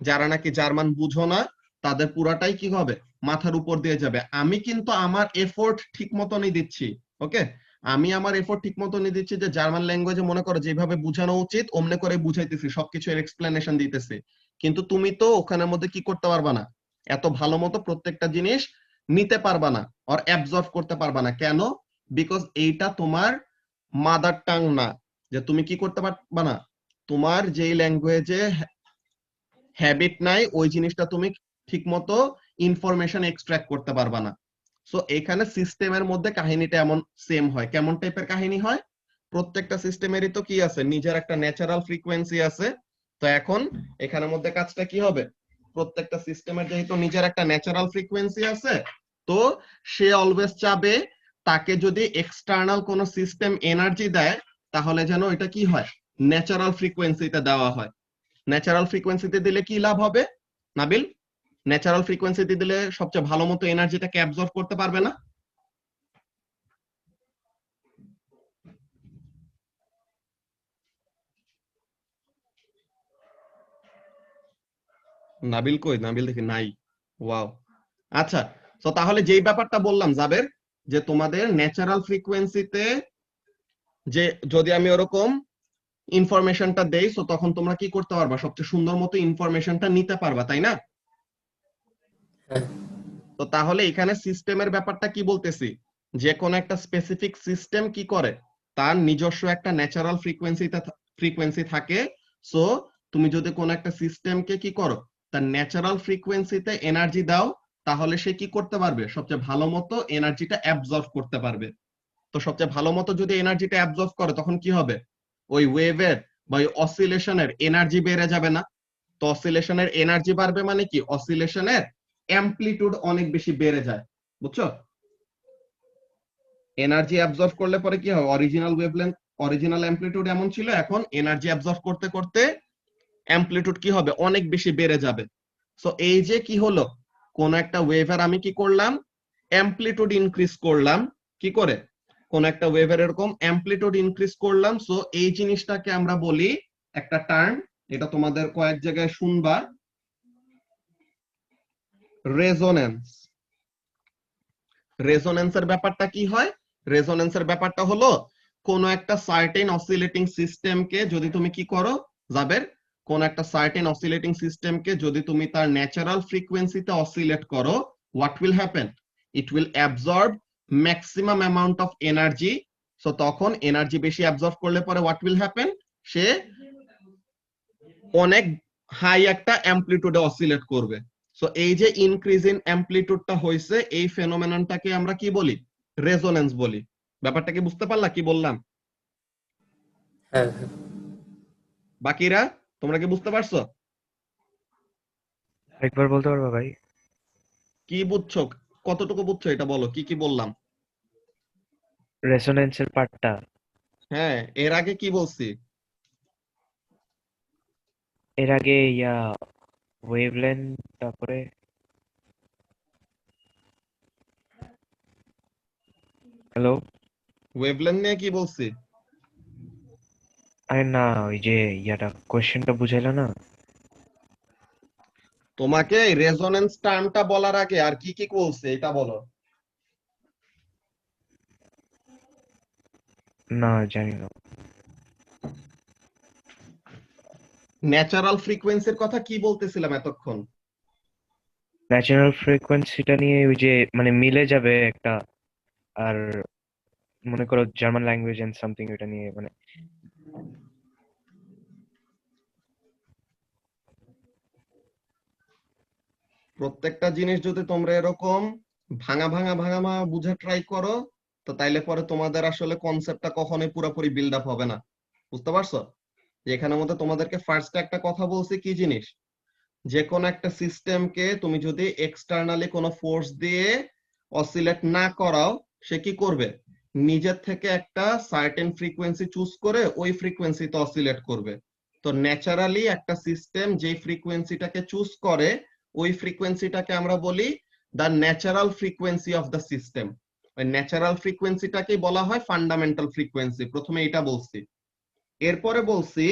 যারা নাকি জার্মান বুঝো না তাদের পুরাটাই কি হবে মাথার উপর দিয়ে যাবে। আমি কিন্তু আমার এফোর্ট ঠিক মতনই দিচ্ছি, ওকে, আমি আমার এফোর্ট ঠিক মতনই দিচ্ছি যে জার্মান ল্যাঙ্গুয়েজে মনে করো যেভাবে বোঝানো উচিত অমনে করে বুঝাইতেছি, সবকিছু এর এক্সপ্লেনেশন দিতেছি, কিন্তু তুমি তো ওখানের মধ্যে কি করতে পারবা না, এত ভালো মতো প্রত্যেকটা জিনিস নিতে পারবা না আর অ্যাবজর্ব করতে পারবা না। কেন? বিকজ এইটা তোমার মাদার টাং না, যে তুমি কি করতে পারবা না, তোমার যেই ল্যাঙ্গুয়েজে হ্যাবিট নাই ওই জিনিসটা তুমি ঠিকমতো ইনফরমেশন এক্সট্রাক্ট করতে পারবা না। সো এখানে সিস্টেমের মধ্যে কাহিনীটা এমন সেম হয়। কেমন টাইপের কাহিনী হয়, প্রত্যেকটা সিস্টেমেরই তো কি আছে, নিজের একটা ন্যাচারাল ফ্রিকোয়েন্সি আছে। তো এখন এখানের মধ্যে কাজটা কি হবে, প্রত্যেকটা সিস্টেমের যেহেতু নিজের একটা ন্যাচারাল ফ্রিকোয়েন্সি আছে, তো সে অলওয়েজ চাবে তাকে যদি এক্সটার্নাল কোন সিস্টেম এনার্জি দেয় তাহলে যেন এটা কি হয়, ন্যাচারাল ফ্রিকোয়েন্সিতে দেওয়া হয়। ন্যাচারাল ফ্রিকোয়েন্সিতে দিলে কি লাভ হবে নাবিল? ন্যাচারাল ফ্রিকোয়েন্সিতে দিলে সবচেয়ে ভালো মতো এনার্জিটাকে অ্যাবজর্ব করতে পারবে না? নাবিল কই, নাবিল দেখি নাই। ওয়াও, আচ্ছা, তো তাহলে যেই ব্যাপারটা বললাম জাবের, যে তোমাদের ন্যাচারাল ফ্রিকোয়েন্সিতে যে যদি আমি ওরকম ইনফরমেশনটা দেই, তো তখন তোমরা কি করতে পারবা, সবচেয়ে সুন্দর মতো ইনফরমেশনটা নিতে পারবা, তাই না? হ্যাঁ তো তাহলে এখানে সিস্টেমের ব্যাপারটা কি বলতেছি, যে কোন একটা স্পেসিফিক সিস্টেম কি করে, তার নিজস্ব একটা ন্যাচারাল ফ্রিকোয়েন্সি থাকে। সো তুমি যদি কোন একটা সিস্টেমকে কি করো, তার ন্যাচারাল ফ্রিকোয়েন্সিতে এনার্জি দাও, তাহলে সে কি করতে পারবে, সবচেয়ে ভালো মতো এনার্জিটা অ্যাবজর্ব করতে পারবে। তো সবচেয়ে ভালো মতো যদি এনার্জিটা অ্যাবজর্ব করে তখন কি হবে, ওই ওয়েভের বা ওই অসিলেশনের এনার্জি বেড়ে যাবে না? তো অসিলেশনের এনার্জি বাড়বে মানে কি, অসিলেশনের অ্যামপ্লিটিউড অনেক বেশি বেড়ে যায়, বুঝছো? এনার্জি অ্যাবজর্ব করলে পরে কি হয়, অরিজিনাল ওয়েভলেন্থ অরিজিনাল অ্যামপ্লিটিউড এমন ছিল, এখন এনার্জি অ্যাবজর্ব করতে করতে অ্যামপ্লিটিউড কি হবে, অনেক বেশি বেড়ে যাবে। সো এই যে কি হলো, কোন একটা ওয়েভের আমি কি করলাম, অ্যামপ্লিটিউড ইনক্রিজ করলাম, কি করে, কোন একটা ওয়েভের এরকম অ্যামপ্লিটিউড ইনক্রিজ করলাম। সো এই জিনিসটাকে আমরা বলি একটা টার্ম, এটা তোমাদের কয়েক জায়গায় শুনবা, রেজোনেন্স। রেজোনেন্সের ব্যাপারটা কি হয়, রেজোনেন্সের ব্যাপারটা হলো কোন একটা সার্টেন অসিলেটিং সিস্টেমকে যদি তুমি কি করো জাবের, কোন একটা সার্টেন অসিলেটিং সিস্টেমকে যদি তুমি তার ন্যাচারাল ফ্রিকোয়েন্সিতে অসিলেট করো, what will happen, it will absorb maximum amount of energy. So তখন এনার্জি বেশি অ্যাবজর্ব করলে পরে হোয়াট উইল হ্যাপেন, সে অনেক হাই একটা অ্যামপ্লিটিউডে অসিলেট করবে। সো এই যে ইনক্রিজ ইন অ্যামপ্লিটিউডটা হইছে, এই ফেনোমেননটাকে আমরা কি বলি, রেজোনেন্স বলি। ব্যাপারটা কি বুঝতে পারলা কি বললাম? হ্যাঁ হ্যাঁ বাকিরা তোমরা কি বুঝতে পারছো? একবার বলতে পারবা ভাই? কি বুঝছো? কতটুকু বুঝছো এটা বলো, কি কি বললাম? রেজোনেন্সের পার্টটা। হ্যাঁ, এর আগে কি বলছি? এর আগে ওয়েভলেন্থ, তারপরে হ্যালো। ওয়েভলেন্থ নিয়ে কি বলছি? আরে না, ওই যে কোয়েশ্চেনটা বুঝাইলো না। তোমাকে রেজোনেন্স টার্মটা বলার আগে আর কি কি বলছে এটা বলো। না, জানি না। ন্যাচারাল ফ্রিকোয়েন্সির কথা কি বলতেছিলাম এতক্ষণ? ন্যাচারাল ফ্রিকোয়েন্সিটা নিয়ে ওই যে মানে মিলে যাবে একটা, আর মনে করো জার্মান ল্যাঙ্গুয়েজ এন্ড সামথিং, ওটা নিয়ে মানে প্রত্যেকটা জিনিস যদি তোমরা এরকম ভাঙা ভাঙা ভাঙা ভাঙা বুঝে ট্রাই করো, তো তাইলে পরে তোমাদের আসলে কনসেপ্টটা কখনোই পুরোপুরি বিল্ড আপ হবে না। বুঝতে পারছো? যে এখানের মধ্যে তোমাদেরকে ফার্স্টে একটা কথা বলছি, কি জিনিস, যে কোনো একটা সিস্টেমকে তুমি যদি এক্সটার্নালি কোনো ফোর্স দিয়ে অসিলেট না করাও, সে কি করবে, নিজের থেকে একটা সার্টেন ফ্রিকোয়েন্সি চুজ করে ওই ফ্রিকোয়েন্সিতে অসিলেট করবে। তো ন্যাচারালি একটা সিস্টেম যেই ফ্রিকোয়েন্সিটাকে চুজ করে, ওই ফ্রিকোয়েন্সিটাকে আমরা বলি the natural frequency of the system. ওই ন্যাচারাল ফ্রিকোয়েন্সিটাকেই বলা হয় ফান্ডামেন্টাল ফ্রিকোয়েন্সি। প্রথমে এটা বলছি, এরপরে বলছি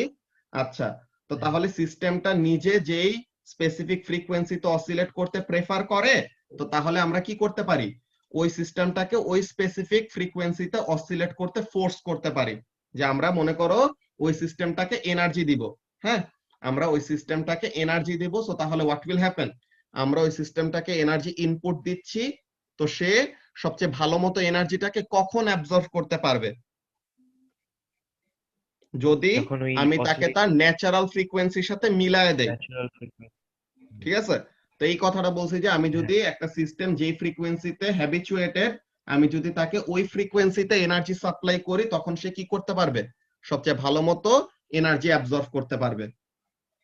আচ্ছা, তো তাহলে সিস্টেমটা নিজে যেই স্পেসিফিক ফ্রিকোয়েন্সিতে অসিলেট করতে প্রেফার করে, তো তাহলে আমরা কি করতে পারি, ওই সিস্টেমটাকে ওই স্পেসিফিক ফ্রিকোয়েন্সিতে অসিলেট করতে ফোর্স করতে পারি। যে আমরা মনে করো ওই সিস্টেমটাকে এনার্জি দিব। হ্যাঁ, আমরা ওই সিস্টেমটাকে এনার্জি দিব, সো তাহলে হোয়াট উইল হ্যাপেন, আমরা ওই সিস্টেমটাকে এনার্জি ইনপুট দিচ্ছি, তো সে সবচেয়ে ভালো মতো এনার্জিটাকে কখন অ্যাবজর্ব করতে পারবে, যদি যখন ওই আমি তাকে তার ন্যাচারাল ফ্রিকোয়েন্সির সাথে মিলায় দেই। Natural frequency. ঠিক আছে? তো এই কথাটা বলছি যে আমি হ্যাঁ, যদি একটা সিস্টেম যেই ফ্রিকোয়েন্সিতে হ্যাবিচুয়েটেড, আমি যদি তাকে ওই ফ্রিকোয়েন্সিতে এনার্জি সাপ্লাই করি, তখন সে কি করতে পারবে, সবচেয়ে ভালো মতো এনার্জি অ্যাবজর্ব করতে পারবে।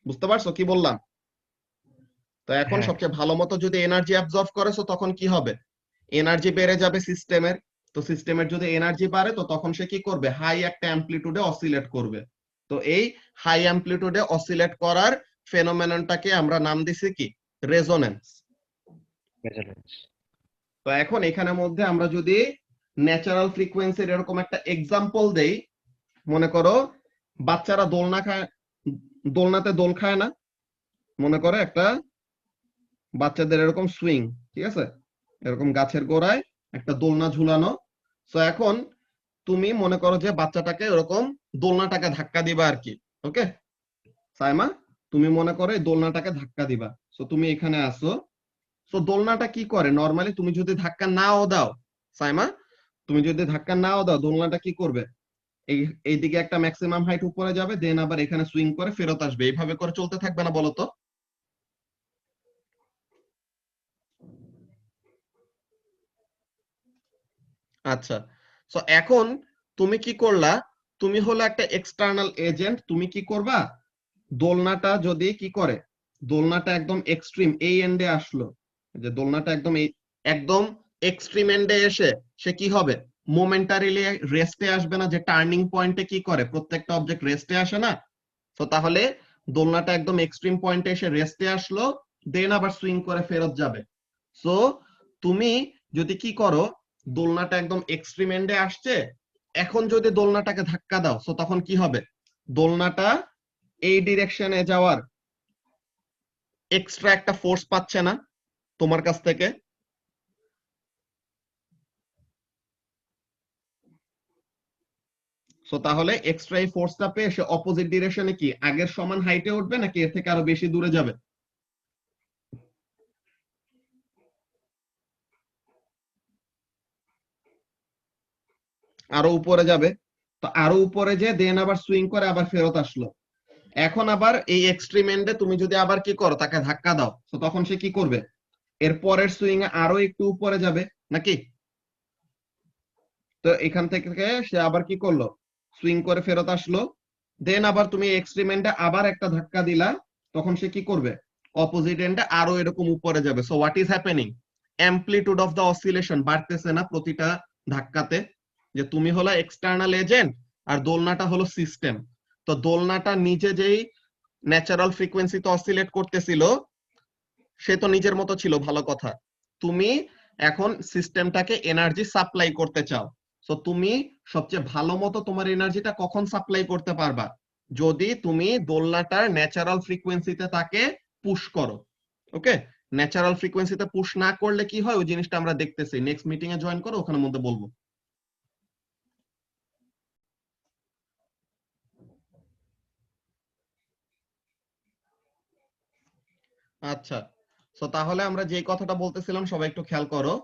বুঝতে পারছো কি বললাম? তো এখন হ্যাঁ, সবচেয়ে ভালো মতো যদি এনার্জি অ্যাবজর্ব করেছো, তখন কি হবে, এনার্জি বেড়ে যাবে সিস্টেমের। তো সিস্টেমের যদি এনার্জি বাড়ে, তো তখন সে কি করবে, হাই একটা অ্যামপ্লিটিউডে অসিলেট করবে। তো এই হাই অ্যামপ্লিটিউডে অসিলেট করার ফেনোমেননটাকে আমরা নাম দিছি কি, রেজোনেন্স। রেজোনেন্স। তো এখন এখানের মধ্যে আমরা যদি ন্যাচারাল ফ্রিকোয়েন্সির এরকম একটা এক্সাম্পল দেই, মনে করো বাচ্চারা দোলনা খায়, দোলনাতে দোল খায় না, মনে করো একটা বাচ্চাদের এরকম সুইং, ঠিক আছে, এরকম গাছের গোড়ায় একটা দোলনা ঝুলানো। তো এখন তুমি মনে করো যে বাচ্চাটাকে এরকম দোলনাটাকে ধাক্কা দিবা আর কি। ওকে সাইমা, তুমি মনে করো এই দোলনাটাকে ধাক্কা দিবা। সো তুমি এখানে আসো, সো দোলনাটা কি করে, নরমালি তুমি যদি ধাক্কা নাও দাও, সাইমা, তুমি যদি ধাক্কা নাও দাও, দোলনাটা কি করবে, এই এইদিকে একটা ম্যাক্সিমাম হাইট উপরে যাবে, দেন আবার এখানে সুইং করে ফেরত আসবে। এইভাবে করে চলতে থাকবে না, বলো তো? আচ্ছা, সো এখন তুমি কি করলা, তুমি হলো একটা এক্সটার্নাল এজেন্ট, তুমি কি করবা, দোলনাটা যদি কি করে, দোলনাটা একদম এক্সট্রিম এই এন্ডে আসলো, যে দোলনাটা একদম একদম এক্সট্রিম এন্ডে এসে সে কি হবে, মোমেন্টারিলি রেস্টে আসবে না, যে টার্নিং পয়েন্টে কি করে প্রত্যেকটা অবজেক্ট রেস্টে আসে না। তো তাহলে দোলনাটা একদম এক্সট্রিম পয়েন্টে এসে রেস্টে আসলো, দেন আবার সুইং করে ফেরত যাবে। সো তুমি যদি কি করো, দোলনাটা একদম এক্সট্রিম এন্ডে আসছে, এখন যদি দোলনাটাকে ধাক্কা দাও, সো তখন কি হবে, দোলনাটা এই ডিরেকশনে যাওয়ার এক্সট্রা একটা ফোর্স পাচ্ছে না তোমার কাছ থেকে। সো তাহলে এক্সট্রা এই ফোর্সটা পেয়ে সে অপোজিট ডিরেকশনে কি আগের সমান হাইটে উঠবে, নাকি এর থেকে আরো বেশি দূরে যাবে? আরো উপরে যাবে। তো আরো উপরে যে দেন আবার সুইং করে আবার ফেরত আসলো। এখন আবার এই এক্সট্রিম এন্ডে তুমি যদি আবার কি করো, তাকে ধাক্কা দাও, তো তখন সে কি করবে, এর পরের সুইং এ আরো একটু উপরে যাবে নাকি? তো এখান থেকে সে আবার কি করলো, সুইং করে ফেরত আসলো, দেন আবার তুমি এক্সট্রিম এন্ডে আবার একটা ধাক্কা দিলা, তখন সে কি করবে, অপোজিট এন্ডে আরো এরকম উপরে যাবে। So what is happening, amplitude of the oscillation বাড়তেছে না প্রতিটা ধাক্কাতে, যে তুমি হলো এক্সটার্নাল এজেন্ট আর দোলনাটা হলো সিস্টেম। তো দোলনাটা নিজে যেই ন্যাচারাল ফ্রিকোয়েন্সিতে অসিলেট করতেছিল সে তো নিজের মতো ছিল, ভালো কথা। তুমি এখন সিস্টেমটাকে এনার্জি সাপ্লাই করতে চাও, সো তুমি সবচেয়ে ভালো মতো তোমার এনার্জিটা কখন সাপ্লাই করতে পারবা, যদি তুমি দোলনাটার ন্যাচারাল ফ্রিকোয়েন্সিতে তাকে পুশ করো। ওকে, ন্যাচারাল ফ্রিকোয়েন্সিতে পুশ না করলে কি হয় ওই জিনিসটা আমরা দেখতেছি, নেক্সট মিটিং এ জয়েন করো, ওখানে মধ্যে বলবো। আচ্ছা, সো তাহলে আমরা যে কথাটা বলতেছিলাম সবাই একটু খেয়াল করো,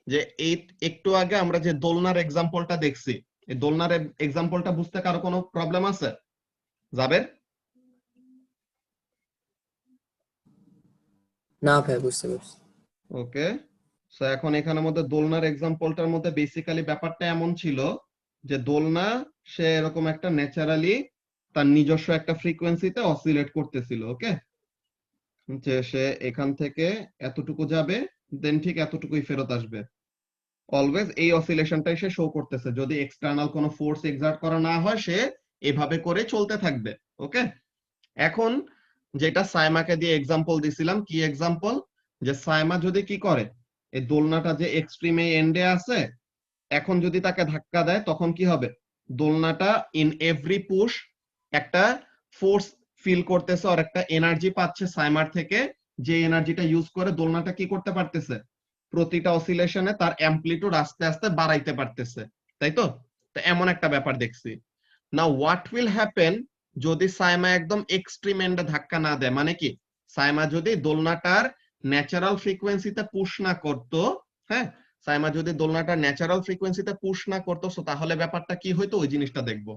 যে এই একটু আগে আমরা যে দোলনার এক্সাম্পলটা দেখছি, এই দোলনার এক্সাম্পলটা বুঝতে কারো কোনো প্রবলেম আছে? জাবের? না ভাই, বুঝতে পারছি। ওকে, সো এখন এখানের মধ্যে দোলনার এক্সাম্পলটার মধ্যে বেসিক্যালি ব্যাপারটা এমন ছিল যে দোলনা সে এরকম একটা ন্যাচারালি তার নিজস্ব একটা ফ্রিকোয়েন্সিতে অসিলেট করতেছিল। ওকে, যে সে এখান থেকে এতটুকু যাবে, দেন ঠিক এতটুকুই ফেরত আসবে। অলওয়েজ এই অসিলেশনটাই সে শো করতেছে, যদি এক্সটার্নাল কোনো ফোর্স এক্সার্ট করা না হয় সে এভাবে করে চলতে থাকবে। ওকে, এখন যেটা সাইমাকে দিয়ে এক্সাম্পল দিছিলাম, কি এক্সাম্পল, যে সাইমা যদি কি করে, এই দোলনাটা যে এক্সট্রিমে এন্ডে আছে, এখন যদি তাকে ধাক্কা দেয় তখন কি হবে, দোলনাটা ইন এভরি পুশ একটা ফোর্স ফিল করতেছে আর একটা এনার্জি পাচ্ছে সাইমার থেকে, যে এনার্জিটা ইউজ করে দোলনাটা কি করতে পারতেছে, প্রতিটা অসিলেশনে তার অ্যামপ্লিটিউড আস্তে আস্তে বাড়াইতে পারতেছে, তাই তো? তো এমন একটা ব্যাপার দেখছি। নাও হোয়াট উইল হ্যাপেন যদি সাইমা একদম এক্সট্রিম এন্ডে ধাক্কা না দেয়, মানে কি সাইমা যদি দোলনাটার ন্যাচারাল ফ্রিকোয়েন্সিতে পুশ না করতো, হ্যাঁ, সাইমা যদি দোলনাটার ন্যাচারাল ফ্রিকোয়েন্সিতে পুশ না করতো, তাহলে ব্যাপারটা কি হইতো ওই জিনিসটা দেখবো।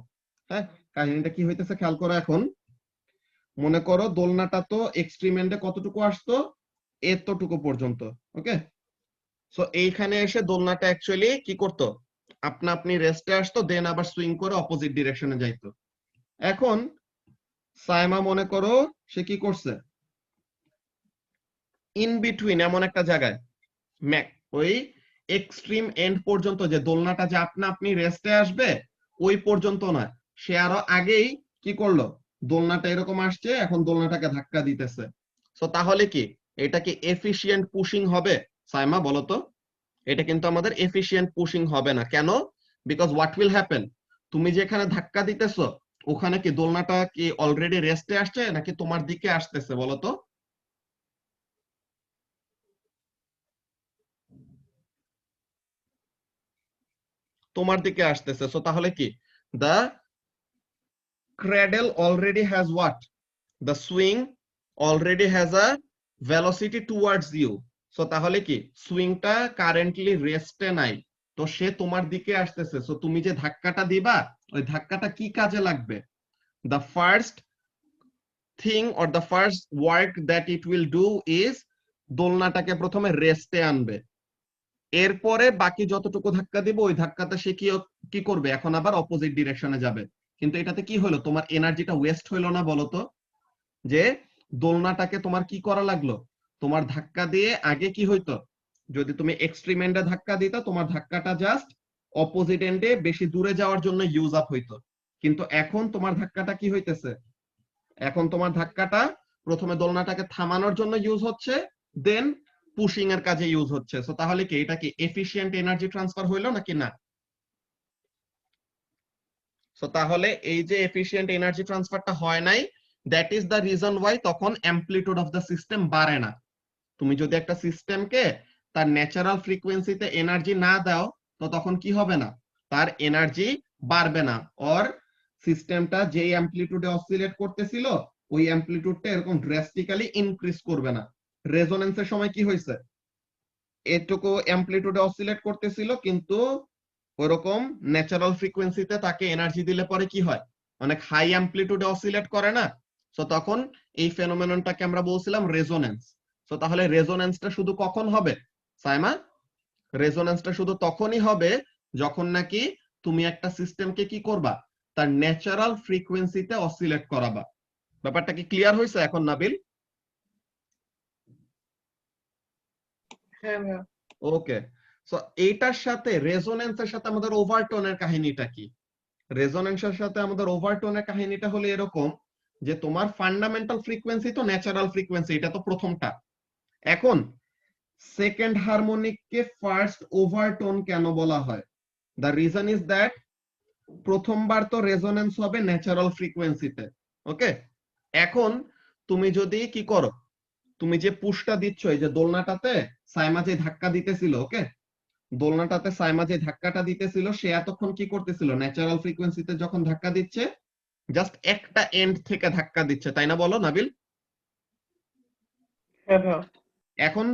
হ্যাঁ, কাহিনীটা কি হইতেছে খেয়াল করো। এখন মনে করো দোলনাটা তো এক্সট্রিম এন্ডে কতটুকু আসতো, এতটুকু পর্যন্ত। ওকে, সো এইখানে এসে দোলনাটা অ্যাকচুয়ালি কি করতো, আপনা আপনি রেস্টে আসতো, দেন আবার সুইং করে অপোজিট ডিরেকশনে যাইতো। এখন সাইমা মনে করো সে কি করছে, ইন বিটুইন এমন একটা জায়গায়, ওই এক্সট্রিম এন্ড পর্যন্ত, যে দোলনাটা যে আপনা আপনি রেস্টে আসবে ওই পর্যন্ত না, সে আরো আগেই কি করলো, দোলনাটা এরকম আসছে, এখন দোলনাটাকে ধাক্কা দিতেছে। সো তাহলে কি এটা কি এফিশিয়েন্ট পুশিং হবে? সাইমা বলো তো, এটা কিন্তু আমাদের এফিশিয়েন্ট পুশিং হবে না। কেন? বিকজ হোয়াট উইল হ্যাপেন, তুমি যেখানে ধাক্কা দিতেছো ওখানে কি দোলনাটা কি অলরেডি রেস্টে আসছে নাকি তোমার দিকে আসতেছে বলো তো? তোমার দিকে আসতেছে। সো তাহলে কি দা cradle already has what, the swing already has a velocity towards you, so তাহলে কি সুইংটা কারেন্টলি রেস্টে নাই, তো সে তোমার দিকে আসতেছে। সো তুমি যে ধাক্কাটা দিবা ওই ধাক্কাটা কি কাজে লাগবে, the first thing or the first work that it will do is দোলনাটাকে প্রথমে রেস্টে আনবে, এরপরে বাকি যতটুকু ধাক্কা দিব ওই ধাক্কাতে সে কি করবে, এখন আবার অপোজিট ডিরেকশনে যাবে। কিন্তু এটাতে কি হলো, তোমার এনার্জিটা ওয়েস্ট হইলো না বলো তো? যে দোলনাটাকে তোমার কি করা লাগলো, তোমার ধাক্কা দিয়ে আগে কি হইতো, যদি তুমি এক্সট্রিম এন্ডে ধাক্কা দিতা তোমার ধাক্কাটা জাস্ট অপোজিট এন্ডে বেশি দূরে যাওয়ার জন্য ইউজ আপ হইতো, কিন্তু এখন তোমার ধাক্কাটা কি হইতেছে, এখন তোমার ধাক্কাটা প্রথমে দোলনাটাকে থামানোর জন্য ইউজ হচ্ছে, দেন পুশিং এর কাজে ইউজ হচ্ছে। সো তাহলে কি এটা কি এফিশিয়েন্ট এনার্জি ট্রান্সফার হইলো নাকি না? সো তাহলে এই যে এফিশিয়েন্ট এনার্জি ট্রান্সফারটা হয় নাই, that is the reason why তখন অ্যামপ্লিটিউড অফ দ্য সিস্টেম বাড়ে না। তুমি যদি একটা সিস্টেমকে তার ন্যাচারাল ফ্রিকোয়েন্সিতে এনার্জি না দাও তো তখন কি হবে না, তার এনার্জি বাড়বে না, অর সিস্টেমটা যেই অ্যামপ্লিটিউডে অসিলেট করতেছিল ওই অ্যামপ্লিটিউডটা এরকম ড্রাস্টিক্যালি ইনক্রিজ করবে না। রেজোনেন্সের সময় কি হয়েছে, এটুকু অ্যামপ্লিটিউডে অসিলেট করতেছিল কিন্তু ওরকম ন্যাচারাল ফ্রিকোয়েন্সিতে তাকে এনার্জি দিলে পরে কি হয়, অনেক হাই অ্যামপ্লিটিউডে অসিলেট করে না। সো তখন এই ফেনোমেননটাকে আমরা বলছিলাম রেজোনেন্স। সো তাহলে রেজোনেন্সটা শুধু কখন হবে সাইমা, রেজোনেন্সটা শুধু তখনই হবে যখন নাকি তুমি একটা সিস্টেমকে কি করবা, তার ন্যাচারাল ফ্রিকোয়েন্সিতে অসিলেট করাবা। ব্যাপারটা কি ক্লিয়ার হয়েছে এখন নাবিল? হ্যাঁ ভাইয়া। ওকে, সো এইটার সাথে রেজোনেন্সের সাথে আমাদের ওভারটোনের কাহিনীটা কি? রেজোনেন্সের সাথে আমাদের ওভারটোনের কাহিনীটা হলো এরকম যে তোমার ফান্ডামেন্টাল ফ্রিকোয়েন্সি তো ন্যাচারাল ফ্রিকোয়েন্সি, এটা তো প্রথমটা। এখন সেকেন্ড হারমোনিককে ফার্স্ট ওভারটোন কেন বলা হয়? দ্য রিজন ইজ দ্যাট প্রথমবার তো রেজোনেন্স হবে ন্যাচারাল ফ্রিকোয়েন্সিতে, ওকে। এখন তুমি যদি কি করো, তুমি যে পুশটা দিচ্ছ, এই যে দোলনাটাতে সাইমা যে ধাক্কা দিতেছিল, ওকে, দোলনাটাতে সাইমা যে ধাক্কাটা দিতেছিল, সে এতক্ষণ কি করতেছিল? ন্যাচারাল ফ্রিকোয়েন্সিতে যখন ধাক্কা দিচ্ছে জাস্ট একটা এন্ড থেকে ধাক্কা দিচ্ছে, তাই না? বলো নাবিল। হ্যাঁ ভাইয়া। এখন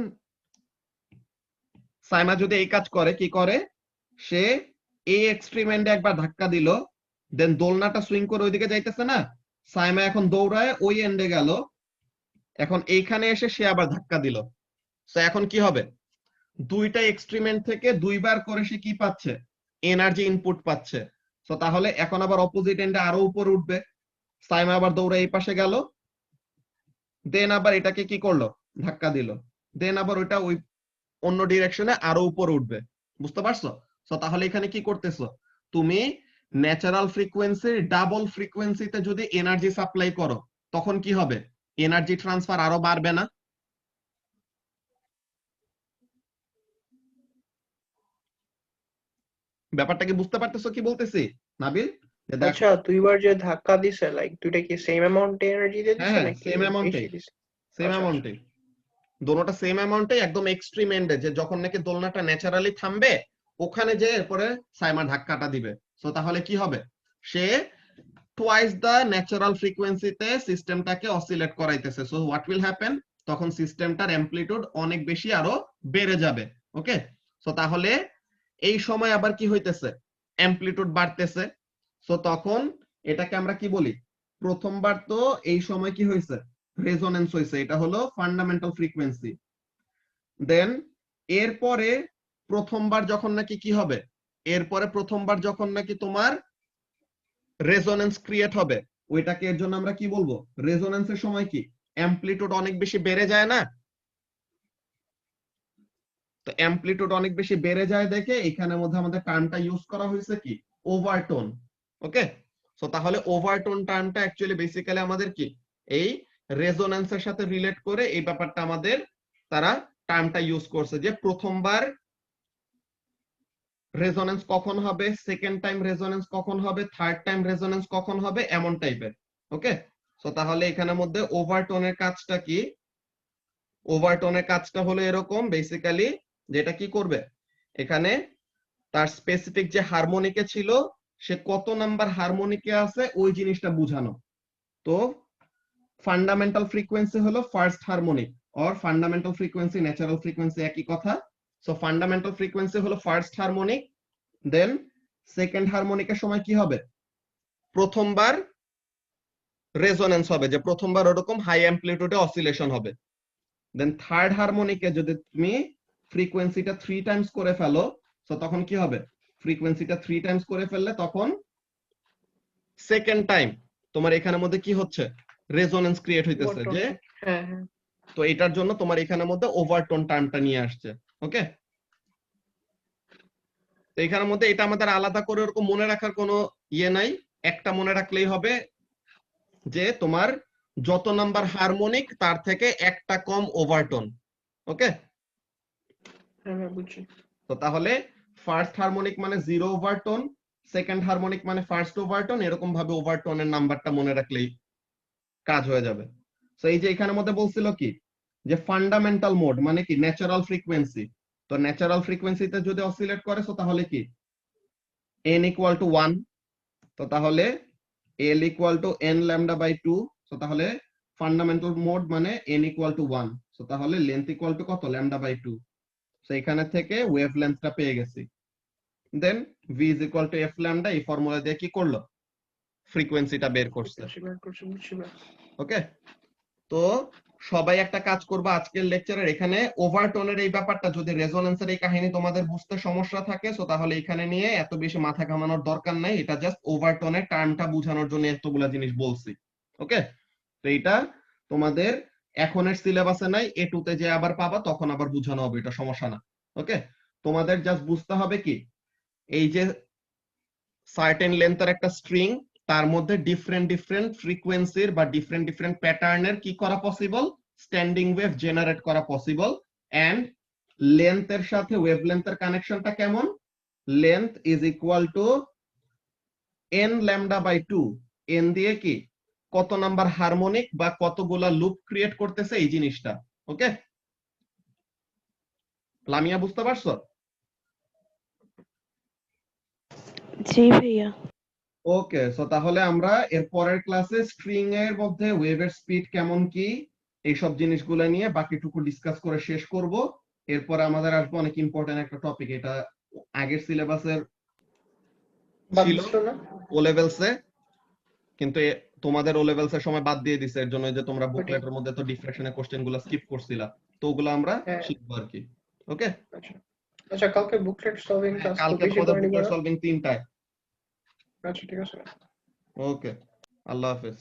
সাইমা যদি এই কাজ করে, কি করে, সে এই এক্সট্রিম এন্ডে একবার ধাক্কা দিল, দেন দোলনাটা সুইং করে ওইদিকে যাইতেছে না, সাইমা এখন দৌড়ায় ওই এন্ডে গেল, এখন এইখানে এসে সে আবার ধাক্কা দিল। তো এখন কি হবে? দুইটা এক্সট্রিম এন্ড থেকে দুইবার করে সে কি পাচ্ছে? এনার্জি ইনপুট পাচ্ছে। তো তাহলে এখন আবার অপোজিট এন্ডে আরো উপরে উঠবে, সাইমা আবার দৌড়ে এই পাশে গেল, দেন আবার এটাকে কি করলো? ধাক্কা দিল, দেন আবার ওইটা ওই অন্য ডিরেকশনে আরো উপরে উঠবে। বুঝতে পারছো? তো তাহলে এখানে কি করতেছো? তুমি ন্যাচারাল ফ্রিকোয়েন্সির ডাবল ফ্রিকোয়েন্সিতে যদি এনার্জি সাপ্লাই করো, তখন কি হবে? এনার্জি ট্রান্সফার আরো বাড়বে না? ব্যাপারটা কি বুঝতে পারতেছো কি বলতেছি নাবিল? যে দেখো, আচ্ছা, দুইবার যে ধাক্কা দিছে, লাইক দুইটা কি সেম অ্যামাউন্ট এনার্জি দিয়ে দিছে হ্যাঁ নাকি সেম অ্যামাউন্টে, বেশি দিছে? সেম আচ্ছা, অ্যামাউন্টে, দোনোটা সেম অ্যামাউন্টে, একদম এক্সট্রিম এন্ডে, যে যখন নাকি দোলনাটা ন্যাচারালি থামবে ওখানে যে এরপরে সাইমা ধাক্কাটা দিবে। সো তাহলে কি হবে? সে টুয়াইস দ্য ন্যাচারাল ফ্রিকোয়েন্সিতে সিস্টেমটাকে অসিলেট করাইতেছে। So what will happen? তখন সিস্টেমটার অ্যামপ্লিটিউড অনেক বেশি আরো বেড়ে যাবে, ওকে। সো তাহলে এই সময় আবার কি হইতেছে? অ্যামপ্লিটিউড বাড়তেছে। সো তখন এটাকে আমরা কি বলি? প্রথমবার তো এই সময় কি হয়েছে? রেজোনেন্স হয়েছে, এটা হলো ফান্ডামেন্টাল ফ্রিকোয়েন্সি। দেন এরপরে প্রথমবার যখন নাকি কি হবে? এরপরে প্রথমবার যখন নাকি তোমার রেজোনেন্স ক্রিয়েট হবে, ওইটাকে এর জন্য আমরা কি বলবো? রেজোনেন্সের সময় কি অ্যামপ্লিটিউড অনেক বেশি বেড়ে যায় না? তো অ্যামপ্লিটিউড অনেক বেশি বেড়ে যায় দেখে এখানের মধ্যে আমাদের টার্মটা ইউজ করা হয়েছে কি? ওভারটোন, ওকে। সো তাহলে ওভারটোন টার্মটা অ্যাকচুয়ালি বেসিক্যালি আমাদের কি এই রেজোনেন্সের সাথে রিলেট করে এই ব্যাপারটা আমাদের তারা টার্মটা ইউজ করছে, যে প্রথমবার রেজোনেন্স কখন হবে, সেকেন্ড টাইম রেজোনেন্স কখন হবে, থার্ড টাইম রেজোনেন্স কখন হবে, এমন টাইপের, ওকে। সো তাহলে এখানের মধ্যে ওভারটোনের কাজটা কি? ওভারটোনের কাজটা হলো এরকম বেসিক্যালি, যেটা কি করবে, এখানে তার স্পেসিফিক যে হারমোনিকে ছিল, সে কত নাম্বার হারমোনিকে আছে ওই জিনিসটা বুঝানো। তো ফান্ডামেন্টাল ফ্রিকোয়েন্সি হলো first harmonic, or fundamental frequency natural frequency একই কথা। সো ফান্ডামেন্টাল ফ্রিকোয়েন্সি হলো ফার্স্ট হারমোনিক, দেন সেকেন্ড হারমোনিকের সময় কি হবে? প্রথমবার রেজোনেন্স হবে, যে প্রথমবার ওরকম হাই অ্যামপ্লিটিউডে অসিলেশন হবে। দেন থার্ড হারমোনিকে যদি তুমি ফ্রিকোয়েন্সিটা 3 টাইমস করে ফেলো, তো তখন কি হবে? ফ্রিকোয়েন্সিটা 3 টাইমস করে ফেললে তখন সেকেন্ড টাইম তোমার এখানের মধ্যে কি হচ্ছে? রেজোনেন্স ক্রিয়েট হইতেছে, Overtone। যে হ্যাঁ হ্যাঁ। তো এটার জন্য তোমার এখানের মধ্যে ওভারটোন টার্মটা নিয়ে আসছে, ওকে। তো এখানের মধ্যে এটা আমাদের আলাদা করে ওরকম মনে রাখার কোনো ইয়ে নাই, একটা মনে রাখলেই হবে যে তোমার যত নাম্বার হারমোনিক তার থেকে একটা কম ওভারটোন, ওকে। হ্যাঁ হ্যাঁ, বুঝছি। তো তাহলে ফার্স্ট হারমোনিক মানে 0 ওভারটোন, সেকেন্ড হারমোনিক মানে ফার্স্ট ওভারটোন, এরকম ভাবে ওভারটোনের নাম্বারটা মনে রাখলেই কাজ হয়ে যাবে। তো এই যে এখানের মধ্যে বলছিল কি, যে ফান্ডামেন্টাল মোড মানে কি ন্যাচারাল ফ্রিকোয়েন্সি। তো ন্যাচারাল ফ্রিকোয়েন্সিতে যদি অসিলেট করে, তো তাহলে কি n ইকুয়াল টু 1, তো তাহলে l equal to n lambda by 2, তো তাহলে ফান্ডামেন্টাল মোড মানে n ইকুয়াল টু 1, তো তাহলে লেন্থ ইকুয়াল টু কত? Lambda by 2। তো এখানে থেকে ওয়েভ লেন্থটা পেয়ে গেছি। Then v is equal to f lambda, এই ফর্মুলা দিয়ে কি করলো? ফ্রিকোয়েন্সিটা বের করছে, বুঝছি ভাই, বুঝছি বুঝছি ভাই। ওকে। তো সবাই একটা কাজ করবা আজকের লেকচারের, এখানে ওভারটোনের এই ব্যাপারটা, যদি রেজোনেন্সের এই কাহিনী তোমাদের বুঝতে সমস্যা থাকে, সো তাহলে এখানে নিয়ে এত বেশি মাথা ঘামানোর দরকার নাই, এটা জাস্ট ওভারটোনের টার্মটা বোঝানোর জন্য এতগুলা জিনিস বলছি, ওকে। তো এটা তোমাদের এখনের সিলেবাসে নাই, A2 তে যে আবার পাবা তখন আবার বোঝানো হবে, এটা সমস্যা না, ওকে, তোমাদের জাস্ট বুঝতে হবে কি, এই যে সার্টেন লেন্থের একটা স্ট্রিং, তার মধ্যে ডিফারেন্ট ডিফারেন্ট ফ্রিকোয়েন্সির বা ডিফারেন্ট ডিফারেন্ট প্যাটার্নের কি করা পসিবল, স্ট্যান্ডিং ওয়েভ জেনারেট করা পসিবল। এন্ড লেন্থের সাথে ওয়েভলেন্থের কানেকশনটা কেমন, length is equal to n lambda by 2, n দিয়ে কি কত নাম্বার হারমোনিক বা কতগুলা লুপ ক্রিয়েট করতেছে এই জিনিসটা। ওকে, লামিয়া বুঝতে পারছো? জি ভাইয়া। ওকে, সো তাহলে আমরা এর পরের ক্লাসে স্ট্রিং এর মধ্যে ওয়েভের স্পিড কেমন কি এইসব জিনিসগুলো নিয়ে বাকিটুকু ডিসকাস করে শেষ করব। এরপরে আমাদের আসবে অনেক ইম্পর্টেন্ট একটা টপিক, এটা আগের সিলেবাসের বাদ ছিল দিছিল না? ও লেভেলসে, কিন্তু তোমাদের ও লেভেলসের সময় বাদ দিয়ে দিছে, এর জন্য যে তোমরা বুকলেটের মধ্যে তো ডিফ্রাকশনের কোশ্চেন গুলো স্কিপ করছিলা, তো ওগুলো আমরা হ্যাঁ। শিখবো আর কি। ওকে, আচ্ছা আচ্ছা, কালকে বুকলেট সলভিং ক্লাস তো কালকে বেশি তোমাদের করে নিব বুকলেট না? সলভিং 3টায়। আচ্ছা ঠিক আছে। ওকে, আল্লাহ হাফেজ।